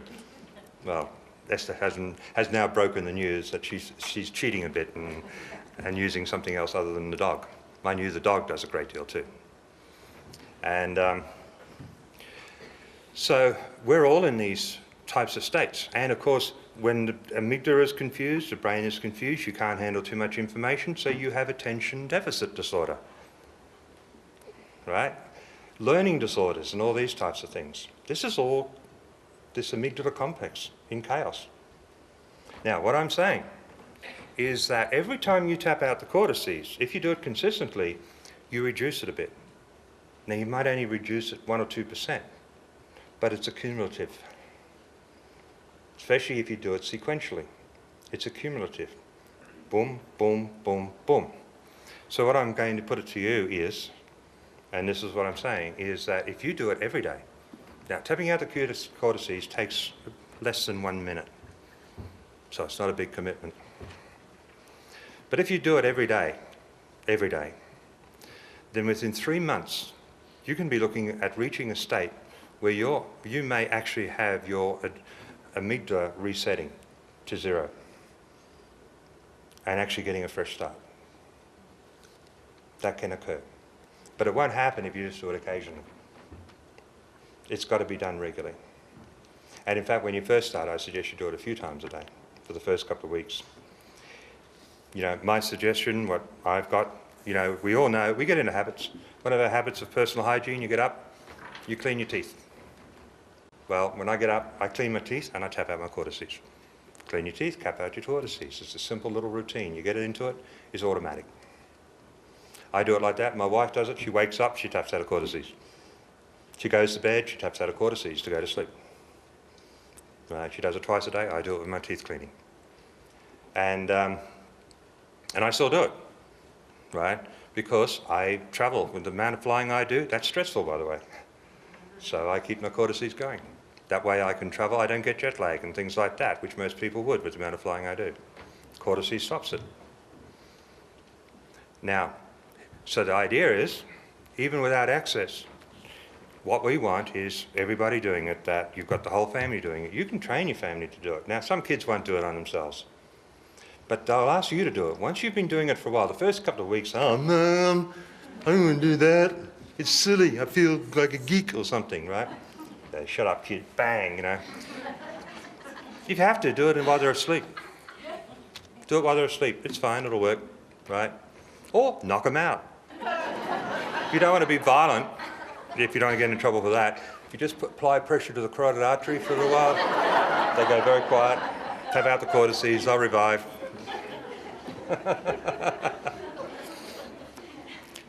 Well, Esther has now broken the news that she's cheating a bit and using something else other than the dog. Mind you, the dog does a great deal too. And so we're all in these types of states. And of course, when the amygdala is confused, the brain is confused, you can't handle too much information, so you have attention deficit disorder, right? Learning disorders and all these types of things. This is all this amygdala complex in chaos. Now, what I'm saying is that every time you tap out the cortices, if you do it consistently, you reduce it a bit. Now, you might only reduce it 1 or 2%, but it's accumulative. Especially if you do it sequentially. It's accumulative. Boom, boom, boom, boom. So what I'm going to put it to you is, and this is what I'm saying, is that if you do it every day, now tapping out the cortices takes less than 1 minute, so it's not a big commitment. But if you do it every day, then within 3 months, you can be looking at reaching a state where you may actually have your amygdala resetting to 0 and actually getting a fresh start. That can occur. But it won't happen if you just do it occasionally. It's got to be done regularly. And in fact, when you first start, I suggest you do it a few times a day for the first couple of weeks. You know, my suggestion, what I've got, you know, we all know, we get into habits. One of our habits of personal hygiene, you get up, you clean your teeth. Well, when I get up, I clean my teeth and I tap out my cortices. Clean your teeth, tap out your cortices. It's a simple little routine. You get into it, it's automatic. I do it like that. My wife does it. She wakes up, she taps out her cortices. She goes to bed, she taps out her cortices to go to sleep. Right? She does it twice a day. I do it with my teeth cleaning. And I still do it, right? Because I travel. With the amount of flying I do, that's stressful, by the way. So I keep my cortices going. That way I can travel, I don't get jet lag and things like that, which most people would with the amount of flying I do. Cortices stops it. Now, so the idea is, even without access, what we want is everybody doing it, that you've got the whole family doing it. You can train your family to do it. Now, some kids won't do it on themselves, but they'll ask you to do it. Once you've been doing it for a while, the first couple of weeks, oh, Mum, I don't want to do that. It's silly. I feel like a geek or something, right? Shut up, kid. Bang, you know. You have to do it while they're asleep. Do it while they're asleep. It's fine. It'll work, right? Or knock them out. You don't want to be violent. If you don't get in trouble for that, you just apply pressure to the carotid artery for a little while. They go very quiet. Tap out the cortices. They'll revive.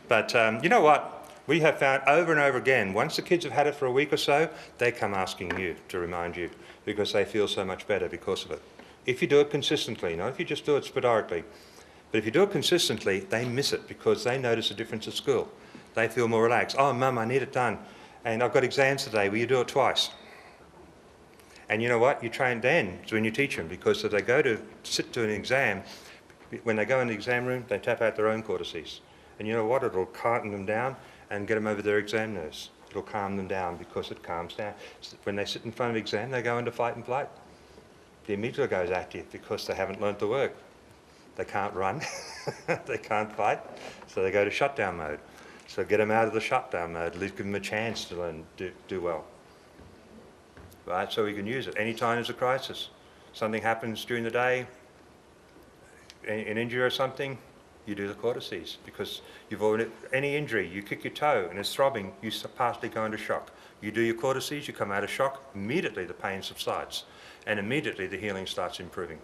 But you know what? We have found over and over again, once the kids have had it for a week or so, they come asking you to remind you because they feel so much better because of it. If you do it consistently, not if you just do it sporadically, but if you do it consistently, they miss it because they notice a difference at school. They feel more relaxed. Oh, Mum, I need it done. And I've got exams today. Will you do it twice? And you know what? You train then when you teach them because if they go to sit to an exam, when they go in the exam room, they tap out their own cortices. And you know what? It'll calm them down and get them over their exam nerves. It'll calm them down because it calms down. When they sit in front of an exam, they go into fight and flight. The amygdala goes active because they haven't learnt the work. They can't run, they can't fight, so they go to shutdown mode. So get them out of the shutdown mode, at least give them a chance to learn, do well. Right, so we can use it. Any time there's a crisis. Something happens during the day, an injury or something, you do the cortices because you've already, any injury, you kick your toe and it's throbbing, you partially go into shock. You do your cortices, you come out of shock, immediately the pain subsides and immediately the healing starts improving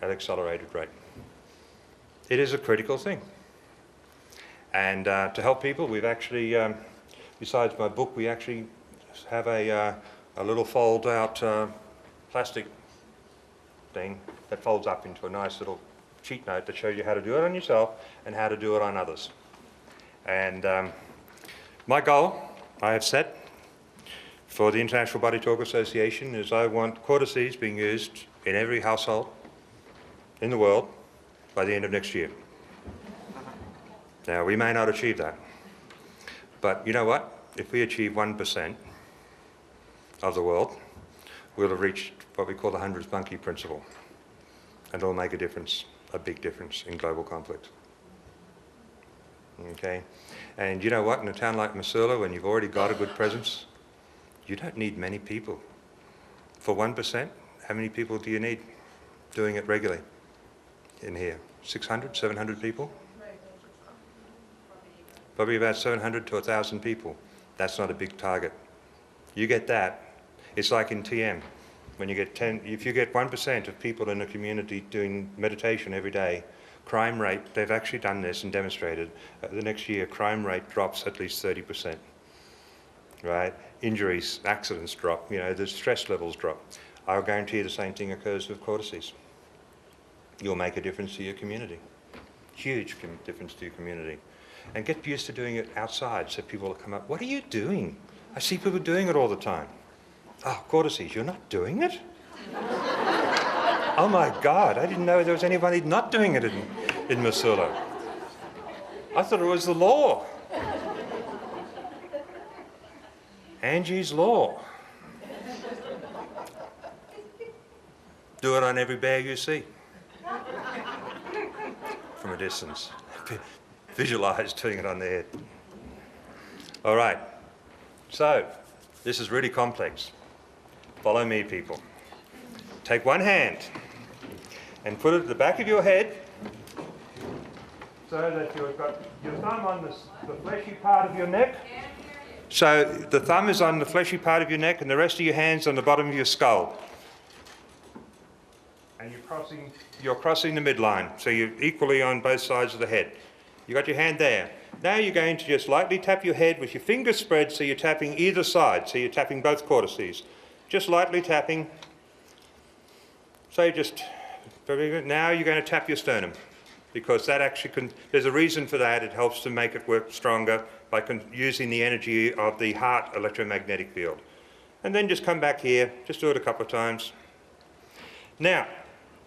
at accelerated rate. It is a critical thing. And to help people, we've actually, besides my book, we actually have a little fold-out plastic thing that folds up into a nice little cheat note that shows you how to do it on yourself and how to do it on others. And my goal I have set for the International BodyTalk Association is I want cortices being used in every household in the world by the end of next year. Now, we may not achieve that, but you know what? If we achieve 1% of the world, we'll have reached what we call the 100th monkey principle, and it'll make a difference, a big difference in global conflict. Okay? And you know what? In a town like Missoula, when you've already got a good presence, you don't need many people. For 1%, how many people do you need doing it regularly in here? 600, 700 people? Probably about 700 to 1,000 people. That's not a big target. You get that. It's like in TM. When you get if you get 1% of people in a community doing meditation every day, crime rate, they've actually done this and demonstrated, the next year crime rate drops at least 30%. Right? Injuries, accidents drop, you know, the stress levels drop. I'll guarantee you the same thing occurs with cortices. You'll make a difference to your community. Huge difference to your community. And get used to doing it outside so people will come up, what are you doing? I see people doing it all the time. Oh, cortices, you're not doing it? Oh my God, I didn't know there was anybody not doing it in Missoula. I thought it was the law. Angie's Law. Do it on every bear you see. From a distance. Visualize doing it on their head. All right. So, this is really complex. Follow me, people. Take one hand and put it at the back of your head so that you've got your thumb on the fleshy part of your neck. So the thumb is on the fleshy part of your neck and the rest of your hand's on the bottom of your skull. And you're crossing the midline, so you're equally on both sides of the head. You got your hand there. Now you're going to just lightly tap your head with your fingers spread so you're tapping either side, so you're tapping both cortices. Just lightly tapping. So now you're going to tap your sternum because that actually there's a reason for that. It helps to make it work stronger by using the energy of the heart electromagnetic field. And then just come back here, just do it a couple of times. Now,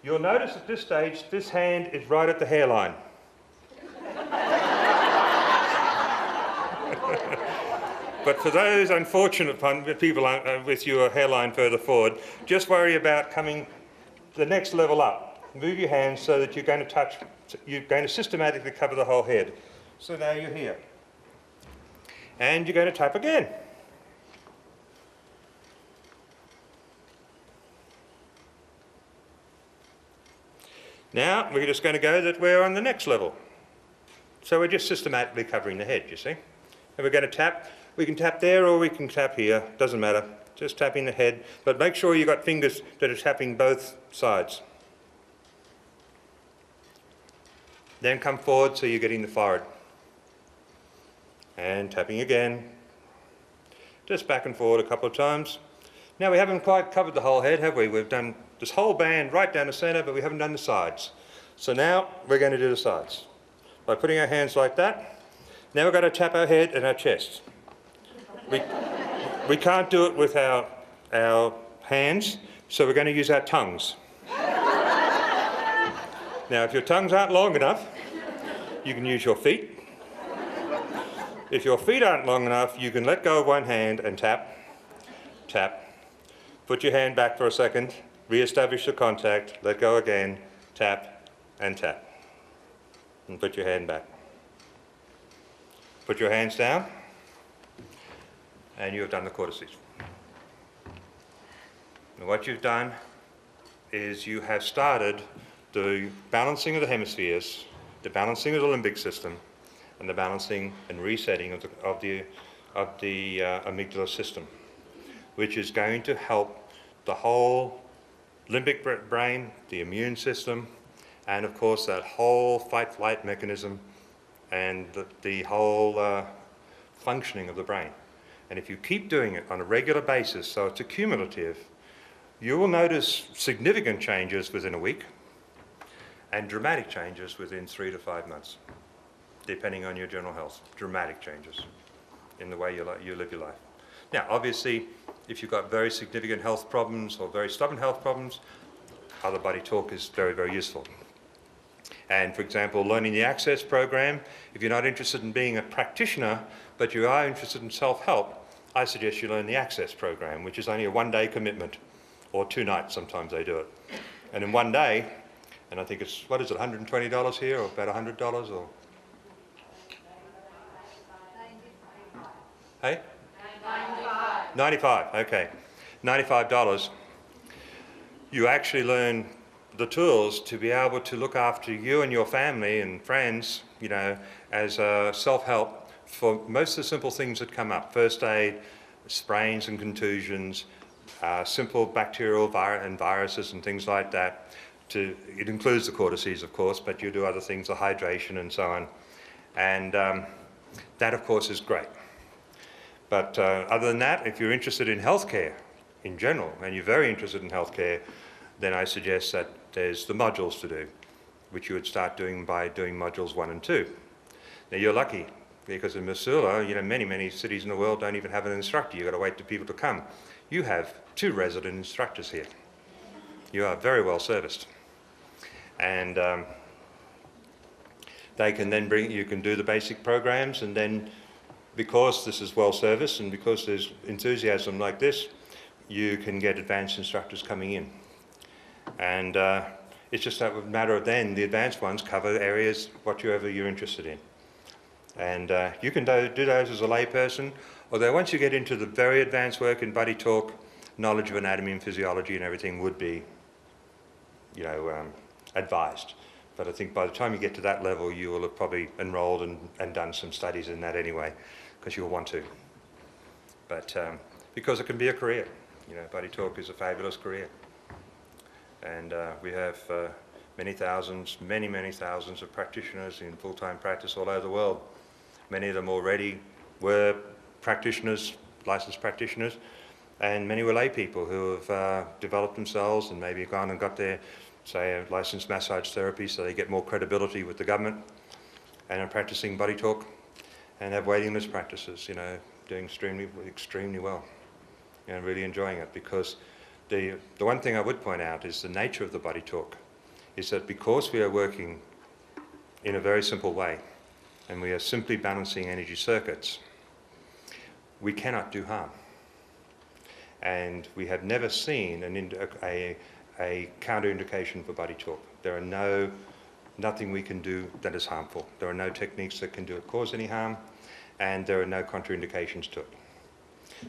you'll notice at this stage, this hand is right at the hairline. But for those unfortunate people with your hairline further forward, just worry about coming the next level up. Move your hands so that you're going to systematically cover the whole head. So now you're here. And you're going to tap again. Now we're just going to go that we're on the next level. So we're just systematically covering the head, you see. And we're going to tap. We can tap there or we can tap here, doesn't matter. Just tapping the head, but make sure you've got fingers that are tapping both sides. Then come forward so you're getting the forehead. And tapping again. Just back and forward a couple of times. Now we haven't quite covered the whole head, have we? We've done this whole band right down the centre, but we haven't done the sides. So now we're going to do the sides. By putting our hands like that, now we're going to tap our head and our chest. We can't do it with our hands, so we're going to use our tongues. Now, if your tongues aren't long enough, you can use your feet. If your feet aren't long enough, you can let go of one hand and tap, tap. Put your hand back for a second, re-establish the contact, let go again, tap and tap. And put your hand back. Put your hands down, and you have done the cortices. And what you've done is you have started the balancing of the hemispheres, the balancing of the limbic system, and the balancing and resetting of the amygdala system, which is going to help the whole limbic brain, the immune system, and of course that whole fight-flight mechanism and the whole functioning of the brain. And if you keep doing it on a regular basis, so it's accumulative, you will notice significant changes within a week and dramatic changes within 3 to 5 months, depending on your general health. Dramatic changes in the way you live your life. Now, obviously, if you've got very significant health problems or very stubborn health problems, other BodyTalk is very, very useful. And for example, learning the Access program, if you're not interested in being a practitioner, but you are interested in self-help, I suggest you learn the Access program, which is only a one-day commitment, or 2 nights sometimes they do it. And in one day, and I think it's, what is it, $120 here, or about $100, or? Hey? 95, okay. $95. You actually learn the tools to be able to look after you and your family and friends, you know, as self-help for most of the simple things that come up. First aid, sprains and contusions, simple bacterial and viruses and things like that. It includes the cortices, of course, but you do other things, the hydration and so on. And that, of course, is great. But other than that, if you're interested in healthcare in general, and you're very interested in healthcare, then I suggest that there's the modules to do, which you would start doing by doing modules 1 and 2. Now, you're lucky, because in Missoula, you know, many cities in the world don't even have an instructor. You've got to wait for people to come. You have 2 resident instructors here. You are very well serviced. And they can then you can do the basic programs, and then because this is well serviced and because there's enthusiasm like this, you can get advanced instructors coming in. And it's just a matter of then the advanced ones cover areas whatever you're interested in. And you can do those as a layperson, although once you get into the very advanced work in BodyTalk, knowledge of anatomy and physiology and everything would be, you know, advised. But I think by the time you get to that level, you will have probably enrolled and done some studies in that anyway, because you'll want to. But because it can be a career. You know, BodyTalk is a fabulous career. And we have many thousands of practitioners in full-time practice all over the world. Many of them already were practitioners, licensed practitioners, and many were lay people who have developed themselves and maybe gone and got their, say, a licensed massage therapy so they get more credibility with the government and are practicing BodyTalk and have waiting list practices, you know, doing extremely well and really enjoying it, because the one thing I would point out is the nature of the BodyTalk is that because we are working in a very simple way and we are simply balancing energy circuits, we cannot do harm. And we have never seen a counterindication for BodyTalk. There are nothing we can do that is harmful. There are no techniques that can cause any harm, and there are no contraindications to it.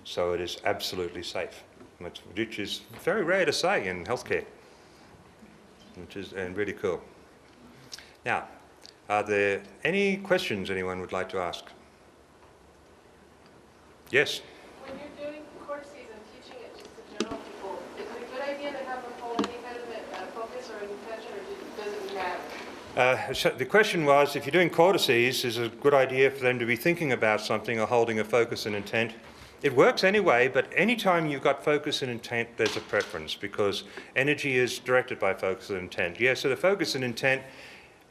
So it is absolutely safe, which is very rare to say in healthcare, which is really cool. Now, are there any questions anyone would like to ask? Yes? When you're doing courses and teaching it just to general people, is it a good idea to have them hold any kind of a focus or intention, or does it matter? So the question was, if you're doing cortices, is it a good idea for them to be thinking about something or holding a focus and intent? It works anyway, but anytime you've got focus and intent, there's a preference, because energy is directed by focus and intent. Yeah, so the focus and intent,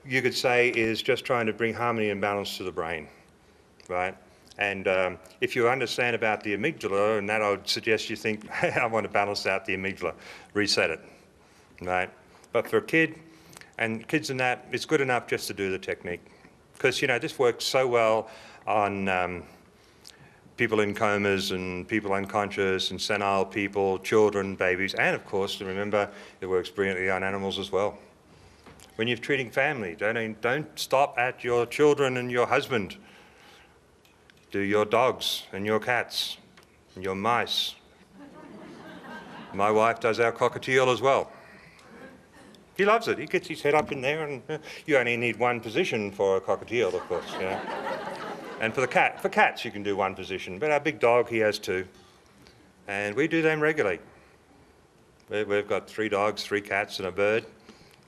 you could say, is just trying to bring harmony and balance to the brain, right? And if you understand about the amygdala, and that I would suggest you think, hey, I want to balance out the amygdala, reset it, right? But for a kid, and kids in that, it's good enough just to do the technique. Because, you know, this works so well. on people in comas and people unconscious and senile people, children, babies, and of course, to remember, it works brilliantly on animals as well. When you're treating family, don't stop at your children and your husband. Do your dogs and your cats and your mice. My wife does our cockatiel as well. He loves it. He gets his head up in there, and you only need one position for a cockatiel, of course. Yeah. And for cats, you can do one position. But our big dog, he has two, and we do them regularly. We've got 3 dogs, 3 cats, and a bird,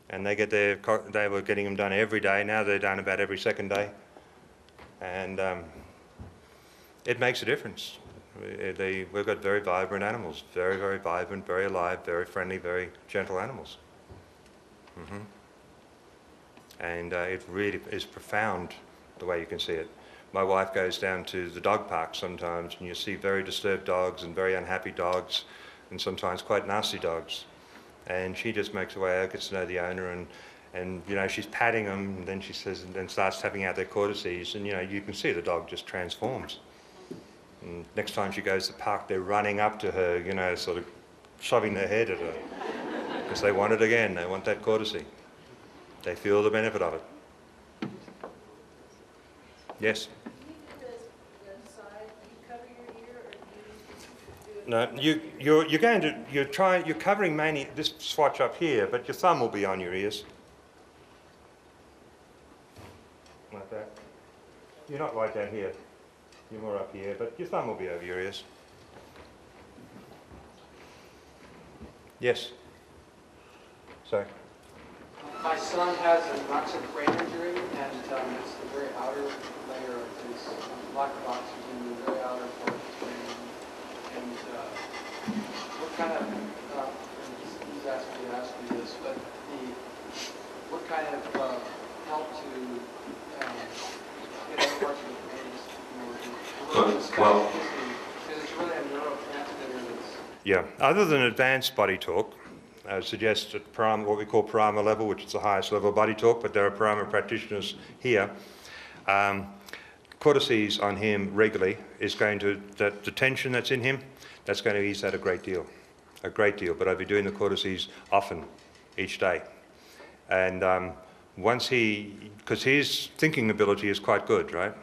and they were getting them done every day. Now they're done about every second day, and it makes a difference. We've got very vibrant animals, very, very vibrant, very alive, very friendly, very gentle animals. And it really is profound the way you can see it. My wife goes down to the dog park sometimes, and you see very disturbed dogs and very unhappy dogs, and sometimes quite nasty dogs. And she just makes her way out, gets to know the owner, and you know, she's patting them, and then she says, and then starts tapping out their cortices, and you know, you can see the dog just transforms. And next time she goes to the park, they're running up to her, you know, sort of shoving their head at her, because they want it again. They want that courtesy. They feel the benefit of it. Yes. No, you're covering mainly this swatch up here, but your thumb will be on your ears. Like that. You're not right down here. You're more up here, but your thumb will be over your ears. Yes. So. My son has a toxic brain injury, and it's the very outer layer of his lack of oxygen, the very outer part of his brain. And what kind of, he's asked me to ask you this, but what kind of help to get other parts of the brain, because it's really a neurotransmitter that's... Yeah, other than advanced BodyTalk, I would suggest at what we call Parama level, which is the highest level of BodyTalk, but there are Parama practitioners here. Cortices on him regularly is going to, the tension that's in him, that's going to ease that a great deal. But I'd be doing the cortices often, each day. And once because his thinking ability is quite good, right?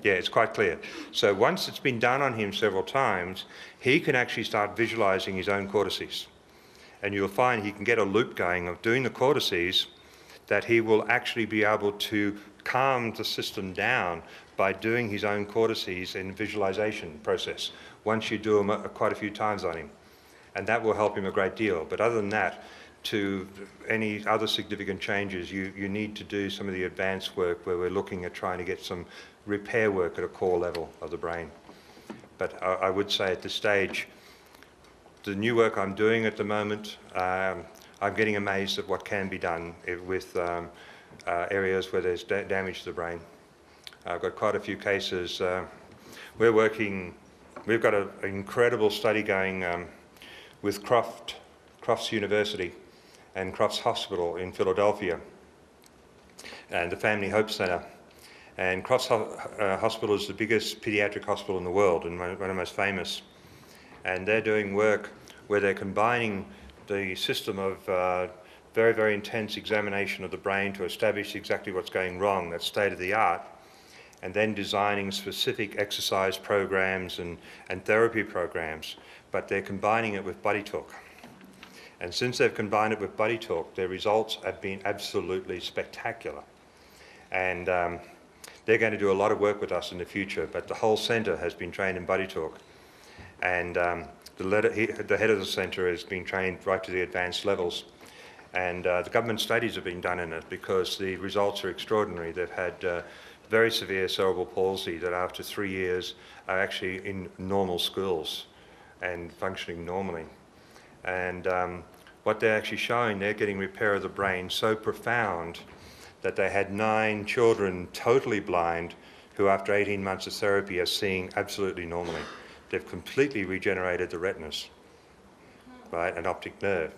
Yeah, it's quite clear. So once it's been done on him several times, he can actually start visualizing his own cortices. And you'll find he can get a loop going of doing the cortices that he will actually be able to calm the system down by doing his own cortices in the visualization process, once you do them quite a few times on him. And that will help him a great deal. But other than that, to any other significant changes, you need to do some of the advanced work where we're looking at trying to get some repair work at a core level of the brain. But I would say at this stage, the new work I'm doing at the moment, I'm getting amazed at what can be done with areas where there's damage to the brain. I've got quite a few cases. We've got an incredible study going with Crofts University and Crofts Hospital in Philadelphia and the Family Hope Center. And Crofts Hospital is the biggest pediatric hospital in the world and one of the most famous. And they're doing work where they're combining the system of very, very intense examination of the brain to establish exactly what's going wrong, that's state of the art, and then designing specific exercise programs and therapy programs, but they're combining it with BodyTalk. And since they've combined it with BodyTalk, their results have been absolutely spectacular. And they're going to do a lot of work with us in the future, but the whole centre has been trained in BodyTalk. And the head of the centre has been trained right to the advanced levels. And the government studies have been done in it because the results are extraordinary. They've had very severe cerebral palsy that after 3 years are actually in normal schools and functioning normally. And what they're actually showing, they're getting repair of the brain so profound that they had 9 children totally blind who after 18 months of therapy are seeing absolutely normally. They've completely regenerated the retinas, right, and optic nerve,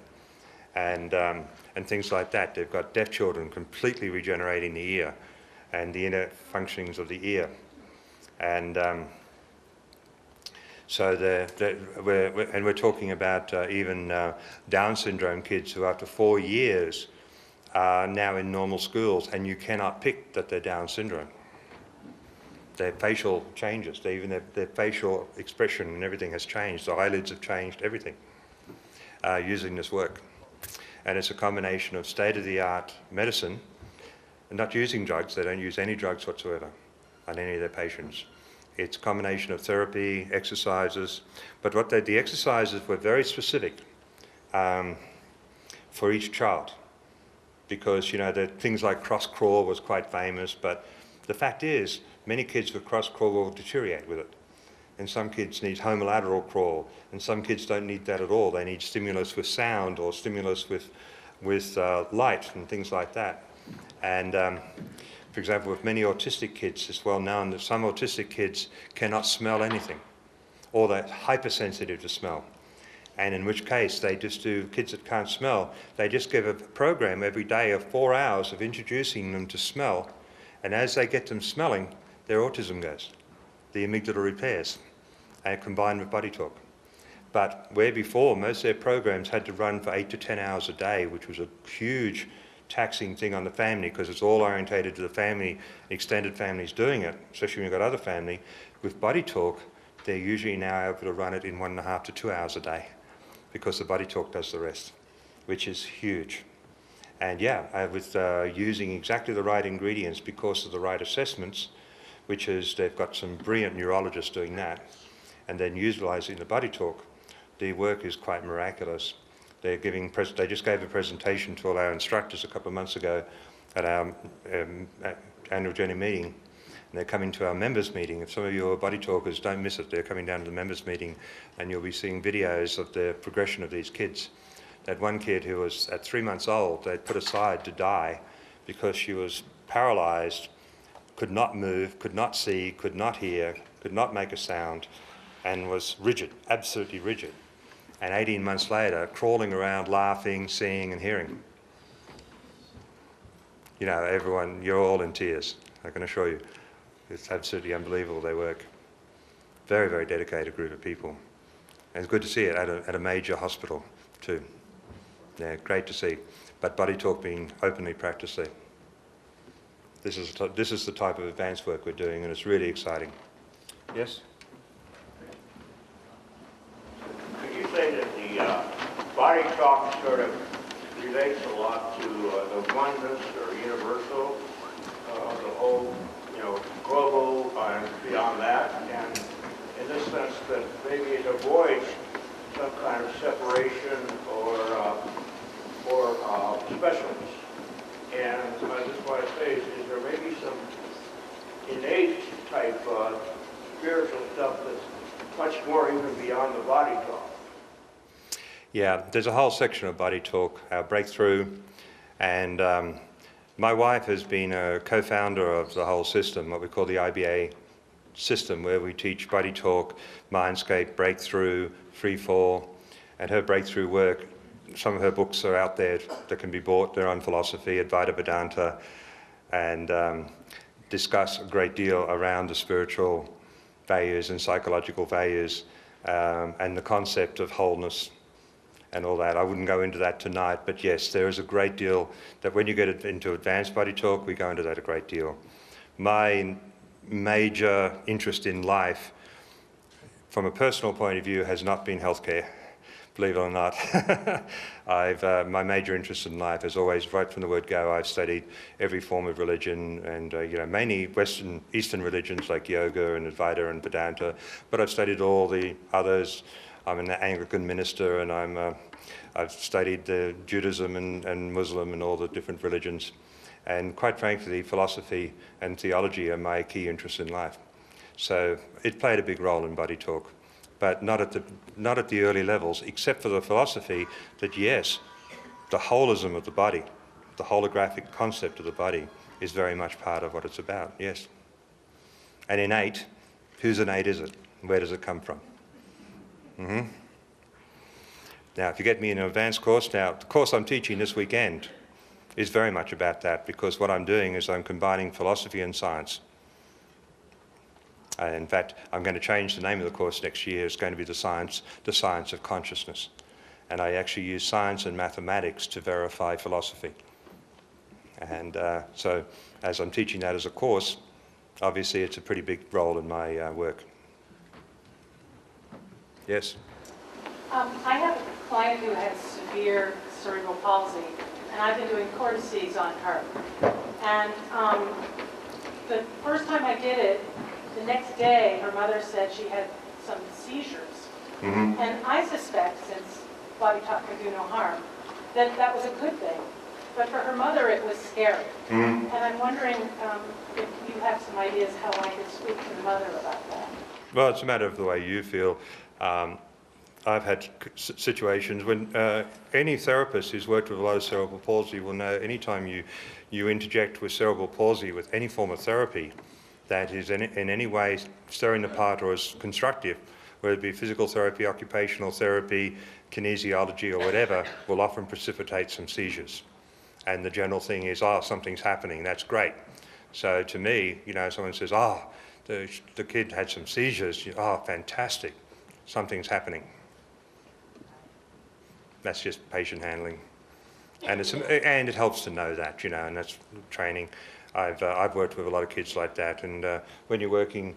and things like that. They've got deaf children completely regenerating the ear and the inner functionings of the ear. And so we're talking about even Down syndrome kids who after 4 years are now in normal schools, and you cannot pick that they're Down syndrome. Their facial changes, even their facial expression and everything has changed. The eyelids have changed, everything, using this work. And it's a combination of state-of-the-art medicine and not using drugs. They don't use any drugs whatsoever on any of their patients. It's a combination of therapy, exercises, but the exercises were very specific for each child, because the things like cross crawl was quite famous, but the fact is many kids with cross crawl will deteriorate with it, and some kids need homolateral crawl, and some kids don't need that at all. They need stimulus with sound or stimulus with light and things like that. And for example, with many autistic kids, it's well known that some autistic kids cannot smell anything, or they're hypersensitive to smell. And in which case, they just do, kids that can't smell, they just give a program every day of 4 hours of introducing them to smell. And as they get them smelling, their autism goes. The amygdala repairs, and combined with BodyTalk. But where before, most of their programs had to run for 8 to 10 hours a day, which was a huge taxing thing on the family, because it's all orientated to the family, extended families doing it, especially when you've got other family. With BodyTalk, they're usually now able to run it in 1.5 to 2 hours a day, because the BodyTalk does the rest, which is huge. And yeah, with using exactly the right ingredients because of the right assessments, which is they've got some brilliant neurologists doing that, and then utilising the BodyTalk, the work is quite miraculous. They just gave a presentation to all our instructors a couple of months ago at our annual general meeting, and they're coming to our members meeting. If some of you are body talkers, don't miss it. They're coming down to the members meeting, and you'll be seeing videos of the progression of these kids. That one kid who was at 3 months old, they'd put aside to die because she was paralysed, could not move, could not see, could not hear, could not make a sound, and was rigid, absolutely rigid. And 18 months later, crawling around, laughing, seeing and hearing. Everyone, you're all in tears, I can assure you. It's absolutely unbelievable, their work. Very, very dedicated group of people. And it's good to see it at a major hospital too. Yeah, great to see. But BodyTalk being openly practiced there. This is the type of advanced work we're doing, and it's really exciting. Yes? Could you say that the BodyTalk sort of relates a lot to the oneness or universal of the whole, global and beyond that, and in the sense that maybe it avoids some kind of separation or specialness. And I just want to say, is there maybe some innate type spiritual stuff that's much more even beyond the body talk? Yeah, there's a whole section of BodyTalk, our breakthrough, and my wife has been a co-founder of the whole system, what we call the IBA system, where we teach BodyTalk, Mindscape, Breakthrough, Free Fall, and her breakthrough work. Some of her books are out there that can be bought. They're on philosophy, Advaita Vedanta, and discuss a great deal around the spiritual values and psychological values and the concept of wholeness and all that. I wouldn't go into that tonight, but yes, there is a great deal that when you get into advanced BodyTalk, we go into that a great deal. My major interest in life, from a personal point of view, has not been healthcare. Believe it or not. My major interest in life has always, right from the word go, I've studied every form of religion and, mainly Eastern religions like yoga and Advaita and Vedanta, but I've studied all the others. I'm an Anglican minister, and I've studied Judaism and Muslim and all the different religions. And quite frankly, philosophy and theology are my key interests in life. So it played a big role in BodyTalk. But not at the early levels, except for the philosophy that yes, the holism of the body, the holographic concept of the body is very much part of what it's about, yes. And innate, whose innate is it? Where does it come from? Now, if you get me in an advanced course now, the course I'm teaching this weekend is very much about that, because what I'm doing is I'm combining philosophy and science. In fact, I'm going to change the name of the course next year. It's going to be the science of consciousness. And I actually use science and mathematics to verify philosophy. And so as I'm teaching that as a course, obviously it's a pretty big role in my work. Yes? I have a client who has severe cerebral palsy, and I've been doing cortices on her. And the first time I did it, the next day her mother said she had some seizures. Mm-hmm. And I suspect, since BodyTalk can do no harm, that that was a good thing. But for her mother, it was scary. Mm-hmm. And I'm wondering if you have some ideas how I could speak to the mother about that. Well, it's a matter of the way you feel. I've had situations when any therapist who's worked with a lot of cerebral palsy will know anytime you interject with cerebral palsy with any form of therapy that is in any way stirring the pot or is constructive, whether it be physical therapy, occupational therapy, kinesiology or whatever, will often precipitate some seizures. And the general thing is, oh, something's happening, that's great. So to me, you know, someone says, oh, the kid had some seizures, oh, fantastic, something's happening. That's just patient handling. And it helps to know that, you know, and that's training. I've worked with a lot of kids like that, and when you're working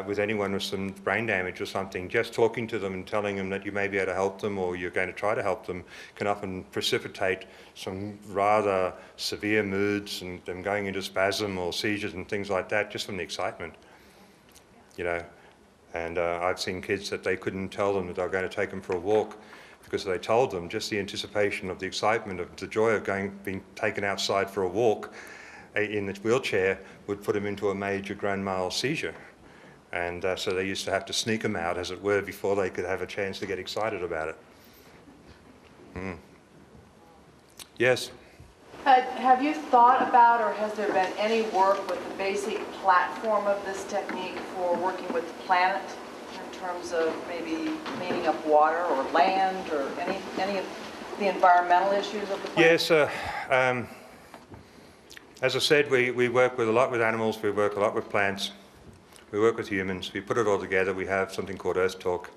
with anyone with some brain damage or something, just talking to them and telling them that you may be able to help them or you're going to try to help them can often precipitate some rather severe moods and them going into spasm or seizures and things like that just from the excitement, you know. And I've seen kids that they couldn't tell them that they were going to take them for a walk because they told them just the anticipation of the excitement of the joy of being taken outside for a walk in the wheelchair would put them into a major grand mal seizure. And so they used to have to sneak them out, as it were, before they could have a chance to get excited about it. Mm. Yes? Have you thought about, or has there been any work with the basic platform of this technique for working with the planet in terms of maybe cleaning up water or land or any of the environmental issues of the planet? Yes, as I said, we work a lot with animals, we work a lot with plants, we work with humans, we put it all together. We have something called Earth Talk,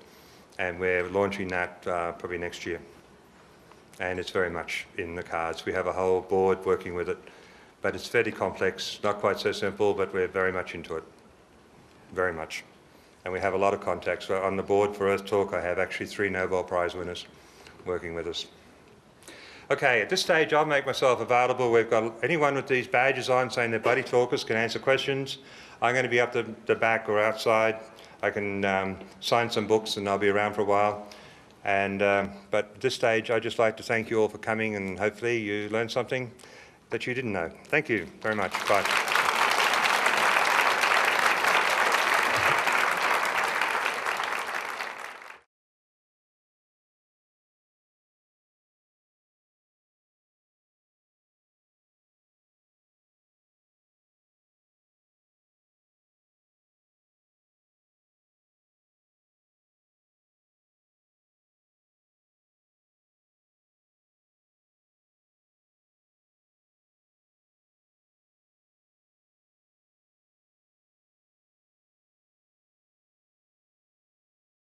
and we're launching that probably next year. And it's very much in the cards. We have a whole board working with it, but it's fairly complex, not quite so simple, but we're very much into it, very much. And we have a lot of contacts. So on the board for Earth Talk, I have actually 3 Nobel Prize winners working with us. Okay, at this stage, I'll make myself available. We've got anyone with these badges on saying they're Buddy Talkers can answer questions. I'm going to be up the back or outside. I can sign some books and I'll be around for a while. And but at this stage, I'd just like to thank you all for coming, and hopefully you learned something that you didn't know. Thank you very much. Bye.